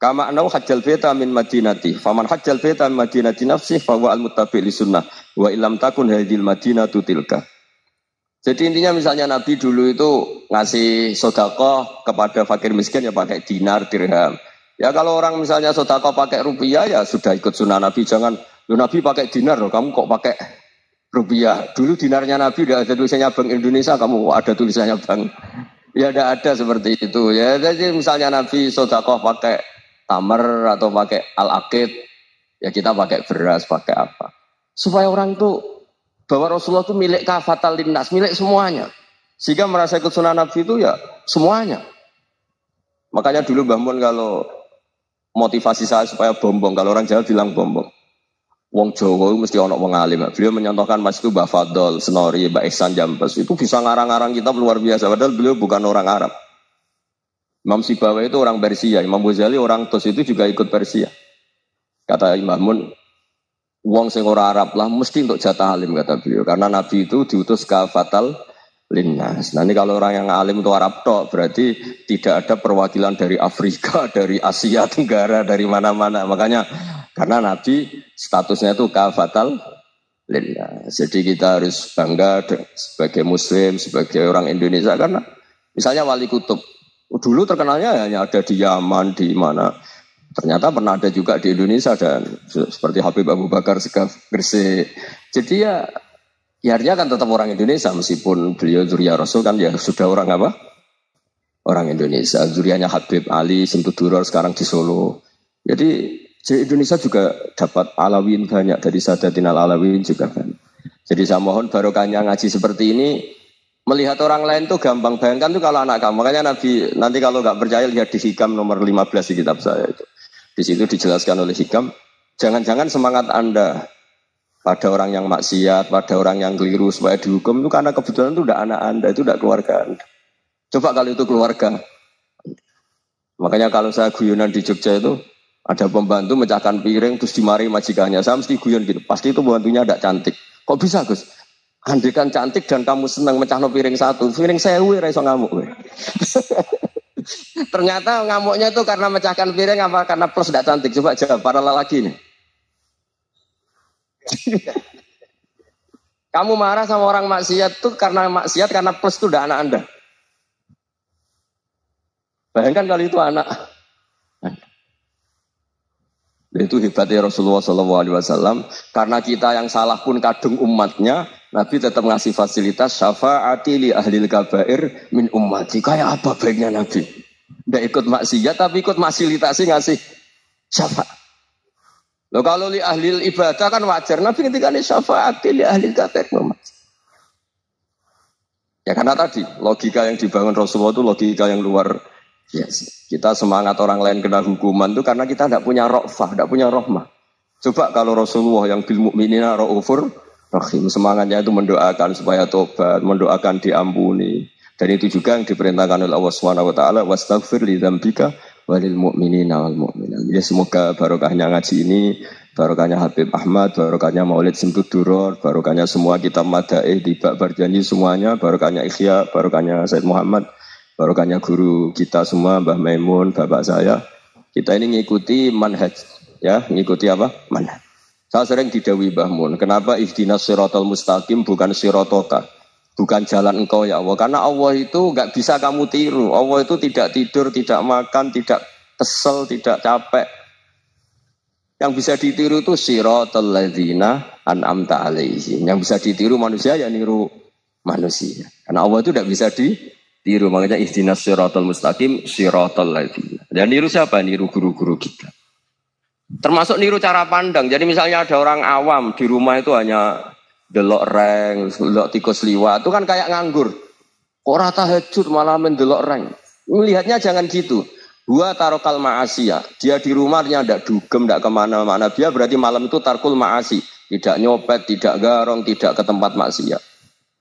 Kama annahu hajjal baita min madinati. Faman hajjal baita min madinati nafsi fa huwa al-muttabi' lis-sunnah. Wa illam takun hadhil madinatu tilka. Jadi intinya misalnya Nabi dulu itu ngasih sedekah kepada fakir miskin ya pakai dinar, dirham. Ya kalau orang misalnya sedekah pakai rupiah ya sudah ikut sunnah Nabi. Jangan, Nabi pakai dinar loh, kamu kok pakai rupiah. Dulu dinarnya Nabi udah ada tulisannya Bank Indonesia, kamu ada tulisannya Bank. Ya tidak ada seperti itu. Ya jadi misalnya Nabi sedekah pakai tamar atau pakai al-aqid, ya kita pakai beras, pakai apa. Supaya orang itu bahwa Rasulullah itu milik kafatal linnas, milik semuanya. Sehingga merasa ikut sunnah Nabi itu ya semuanya. Makanya dulu Mbah Mun kalau motivasi saya supaya bombong, kalau orang Jawa bilang bombong. Wong Jawa mesti ono wong alim. Beliau menyontohkan Mas itu Mbah Fadol, Senori, Mbah Ihsan Jambes. Itu bisa ngarang-ngarang kitab luar biasa. Padahal beliau bukan orang Arab. Imam Sibawa itu orang Persia. Imam Ghazali orang Tos itu juga ikut Persia. Kata Imam Mun, wong sing ora Arab lah mesti untuk jatah alim kata beliau. Karena Nabi itu diutus kafatal linnas. Nah ini kalau orang yang alim itu Arab tok, berarti tidak ada perwakilan dari Afrika, dari Asia Tenggara, dari mana-mana. Makanya karena Nabi statusnya itu kafatal linnas. Jadi kita harus bangga sebagai Muslim, sebagai orang Indonesia. Karena misalnya Wali Kutub, dulu terkenalnya hanya ada di Yaman, di mana. Ternyata pernah ada juga di Indonesia dan seperti Habib Abu Bakar Segaf Gresik. Jadi ya artinya kan tetap orang Indonesia meskipun beliau zuriyah Rasul kan ya sudah orang apa? Orang Indonesia. Zuriyahnya Habib Ali Simtuduror sekarang di Solo. Jadi Indonesia juga dapat alawin banyak dari Sadatin al-Alawin juga banyak. Jadi saya mohon barokahnya ngaji seperti ini. Melihat orang lain tuh gampang. Bayangkan tuh kalau anak kamu. Makanya Nabi nanti kalau nggak percaya lihat di Hikam nomor 15 di kitab saya itu. Di situ dijelaskan oleh Hikam, jangan-jangan semangat Anda pada orang yang maksiat, pada orang yang keliru supaya dihukum itu karena kebetulan itu udah anak Anda, itu udah keluarga Anda. Coba kalau itu keluarga. Makanya kalau saya guyonan di Jogja itu ada pembantu mecahkan piring terus dimarahi majikannya. Saya mesti guyon gitu. Pasti itu pembantunya tidak cantik. Kok bisa Gus? Andikan cantik dan kamu senang mecahno piring satu, piring 1000 ora iso ngamuk kowe. Ternyata ngamuknya itu karena mecahkan piring apa karena plus tidak cantik? Coba jawab para lelaki nih. Kamu marah sama orang maksiat tuh karena maksiat karena plus itu udah anak Anda. Bayangkan kalau itu anak. Itu hebatnya Rasulullah SAW. Karena kita yang salah pun kadung umatnya, Nabi tetap ngasih fasilitas syafaati li ahlil kabair min ummati. Kayak apa baiknya Nabi? Tidak ikut maksiat tapi ikut fasilitasi ngasih syafaat. Loh kalau li ahlil ibadah kan wajar. Nabi ketika ini syafaati li ahlil kabair min ummati. Ya karena tadi logika yang dibangun Rasulullah itu logika yang luar. Yes. Kita semangat orang lain kena hukuman itu karena kita tidak punya ra'fah, tidak punya rahmah. Coba kalau Rasulullah yang bil mu'minina ra'ufur rahim, semangatnya itu mendoakan supaya tobat, mendoakan diampuni. Dan itu juga yang diperintahkan oleh Allah Subhanahu wa taala, wastaghfir li dzambika walil mu'minina wal mu'minat. Ya semoga barokahnya ngaji ini, barokahnya Habib Ahmad, barokahnya Maulid Simtud Duror, barokahnya semua kitab Madaih di Bak Barjani semuanya, barokahnya Ikhya, barokahnya Said Muhammad, barokahnya guru kita semua, Mbah Maimun, bapak saya. Kita ini ngikuti manhaj, ya, ngikuti apa? Manhaj. Saya sering didhawuhi Mbah Mun, kenapa ihdinas siratal mustaqim bukan siratoka, bukan jalan engkau ya Allah? Karena Allah itu enggak bisa kamu tiru. Allah itu tidak tidur, tidak makan, tidak kesel, tidak capek. Yang bisa ditiru itu siratal ladzina an'amta alaihim. Yang bisa ditiru manusia ya niru manusia. Karena Allah itu tidak bisa ditiru, makanya ihdinas siratal mustaqim siratal ladzina. Dan niru siapa? Niru guru-guru kita. Termasuk niru cara pandang. Jadi misalnya ada orang awam di rumah itu hanya delok reng, delok tikus liwat, itu kan kayak nganggur. Ora tahajud malah mendelok reng. Melihatnya jangan gitu. Dua tarokal ma'asiyah. Dia di rumahnya tidak dugem, tidak kemana-mana. Dia berarti malam itu tarkul ma'asi. Tidak nyopet, tidak garong, tidak ke tempat maksiat.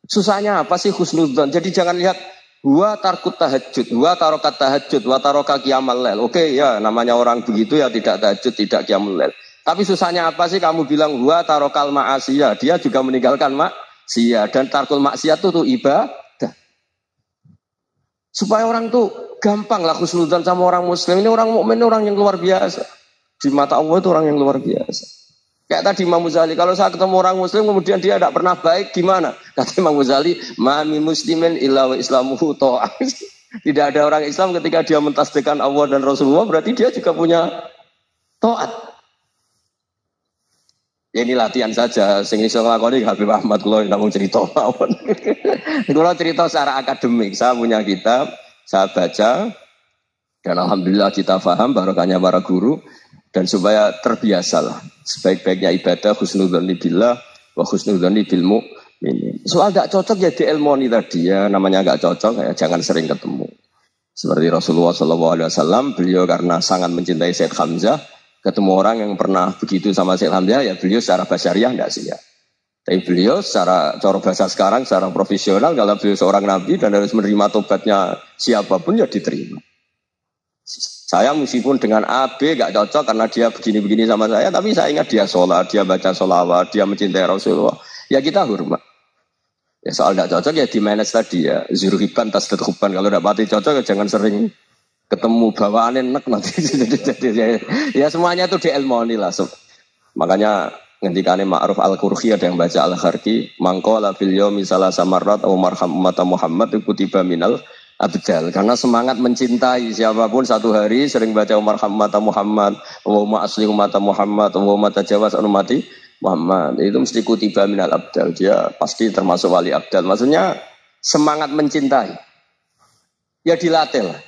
Susahnya apa sih husnudzon? Jadi jangan lihat wa tarkut tahajud, wa tarokat tahajud, wa taroka qiyamul lail. Oke ya, namanya orang begitu ya tidak tahajud, tidak qiyamul lail. Tapi susahnya apa sih kamu bilang wa tarokal ma'asiyah? Dia juga meninggalkan maksiat dan tarkul maksiat itu ibadah. Supaya orang tuh gampang lah husnudzon sama orang muslim. Ini orang mukmin, orang yang luar biasa. Di mata Allah itu orang yang luar biasa. Kayak tadi Imam Ghazali, kalau saya ketemu orang muslim kemudian dia tidak pernah baik, gimana? Kata Imam Ghazali, ma'ami muslimin illa wa islamuhu ta'ah. Tidak ada orang Islam ketika dia mentasbihkan Allah dan Rasulullah, berarti dia juga punya taat. Ya ini latihan saja, sing iso nglakoni Habib Ahmad kula namung cerita mawon. Kula cerita secara akademik, saya punya kitab, saya baca dan alhamdulillah kita paham barokahnya para guru. Dan supaya terbiasalah sebaik-baiknya ibadah husnudzonni billah wa husnudzonni bil mu'minin. Soal tidak cocok ya diilmoni tadi ya, namanya enggak cocok ya jangan sering ketemu. Seperti Rasulullah SAW, beliau karena sangat mencintai Sayyid Hamzah, ketemu orang yang pernah begitu sama Sayyid Hamzah ya beliau secara basyariah enggak siap. Tapi beliau secara cara bahasa sekarang secara profesional kalau beliau seorang nabi dan harus menerima tobatnya siapapun ya diterima. Saya meskipun dengan A, B gak cocok karena dia begini-begini sama saya, tapi saya ingat dia sholat, dia baca sholawat, dia mencintai Rasulullah. Ya kita hormat. Ya soal gak cocok ya di manage tadi ya. Zuruhiban, tasdethuban. Kalau gak pati cocok ya jangan sering ketemu bawaannya enak nanti. Ya semuanya itu diilmoni lah. Makanya ngendikane Ma'ruf Al-Qurhi ada yang baca Al-Kharki. Mangkola fil yawmi salasa marrat aw marham ummata Muhammad kutiba minal abdal, karena semangat mencintai siapapun satu hari sering baca Umar Hamata Muhammad, Allahumma asli umata Muhammad, Allahumma tajawaz an ummati Muhammad, itu mesti kutiba minal abdal, dia pasti termasuk wali abdal. Maksudnya semangat mencintai ya dilatih lah.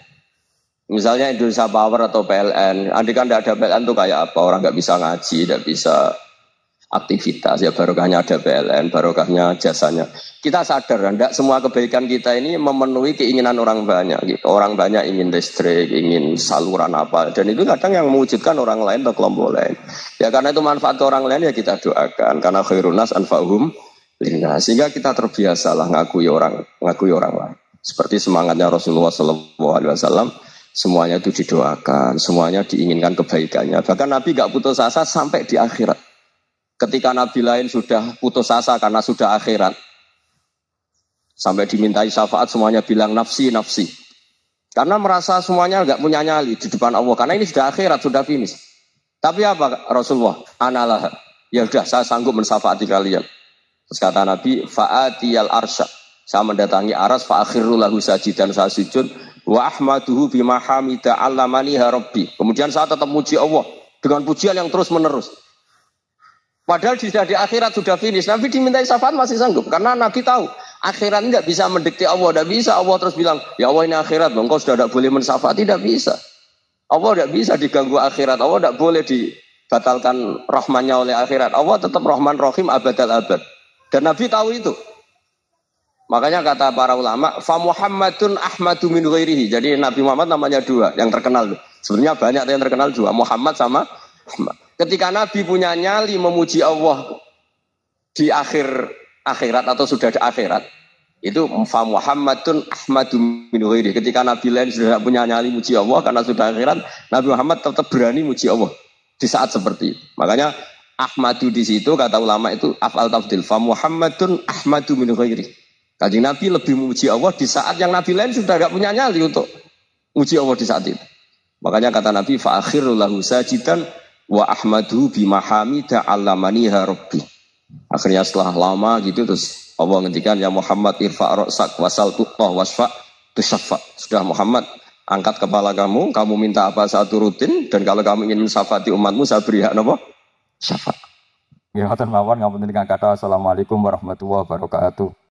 Misalnya Indonesia Power atau PLN, andai kan tidak ada PLN itu kayak apa, orang nggak bisa ngaji, tidak bisa aktivitas, ya barokahnya ada PLN, barokahnya jasanya. Kita sadar, tidak semua kebaikan kita ini memenuhi keinginan orang banyak. Gitu. Orang banyak ingin listrik, ingin saluran apa, dan itu kadang yang mewujudkan orang lain atau kelompok lain. Ya karena itu manfaat ke orang lain ya kita doakan, karena khairun nas anfa'uhum linnas. Sehingga kita terbiasalah ngakui orang lain. Seperti semangatnya Rasulullah SAW, semuanya itu didoakan, semuanya diinginkan kebaikannya. Bahkan Nabi gak putus asa sampai di akhirat. Ketika Nabi lain sudah putus asa karena sudah akhirat, Sampai dimintai syafaat semuanya bilang nafsi, nafsi. Karena merasa semuanya enggak punya nyali di depan Allah. Karena ini sudah akhirat, sudah finish. Tapi apa Rasulullah? Analah. Ya sudah, saya sanggup mensyafaati kalian. Terus kata Nabi, fa'atiyal arsya. Saya mendatangi aras, fa'akhiru lahu sajidan, saya sujud. Wa ahmaduhu bima hamida allamaniha rabbi. Kemudian saya tetap muji Allah. Dengan pujian yang terus menerus. Padahal sudah di akhirat, sudah finish. Nabi dimintai syafaat masih sanggup. Karena Nabi tahu. Akhirat tidak bisa mendikte Allah, tidak bisa. Allah terus bilang, ya Allah ini akhirat, engkau sudah tidak boleh mensyafaat, tidak bisa. Allah tidak bisa diganggu akhirat, Allah tidak boleh dibatalkan rahmannya oleh akhirat. Allah tetap Rahman Rahim abadal abad. Dan Nabi tahu itu. Makanya kata para ulama, fa Muhammadun Ahmadu min ghairihi. Jadi Nabi Muhammad namanya dua, yang terkenal. Sebenarnya banyak yang terkenal dua, Muhammad sama Ahmad. Ketika Nabi punya nyali memuji Allah di akhirat atau sudah di akhirat, itu fa Muhammadun Ahmadu min ghairihi. Ketika Nabi lain sudah tidak punya nyali muji Allah karena sudah akhirat, Nabi Muhammad tetap berani muji Allah di saat seperti itu. Makanya Ahmadu di situ kata ulama itu af'al tafdil, fa Muhammadun Ahmadu min ghairihi. Kanjeng Nabi lebih memuji Allah di saat yang Nabi lain sudah tidak punya nyali untuk muji Allah di saat itu. Makanya kata Nabi fa akhiru lahu sajidan wa ahmadu bima hamida allamaniha rabbi. Akhirnya setelah lama gitu terus Allah ngendikan ya Muhammad irfa' ra'sak wasal tuqah wasfa' tusaffa. Sudah Muhammad angkat kepala kamu minta apa saya turutin dan kalau kamu ingin mensyafaati umatmu saya beri hak napa? Syafaat. Ya, ngoten mawon ngapunten ingkang kathah. Assalamualaikum warahmatullahi wabarakatuh.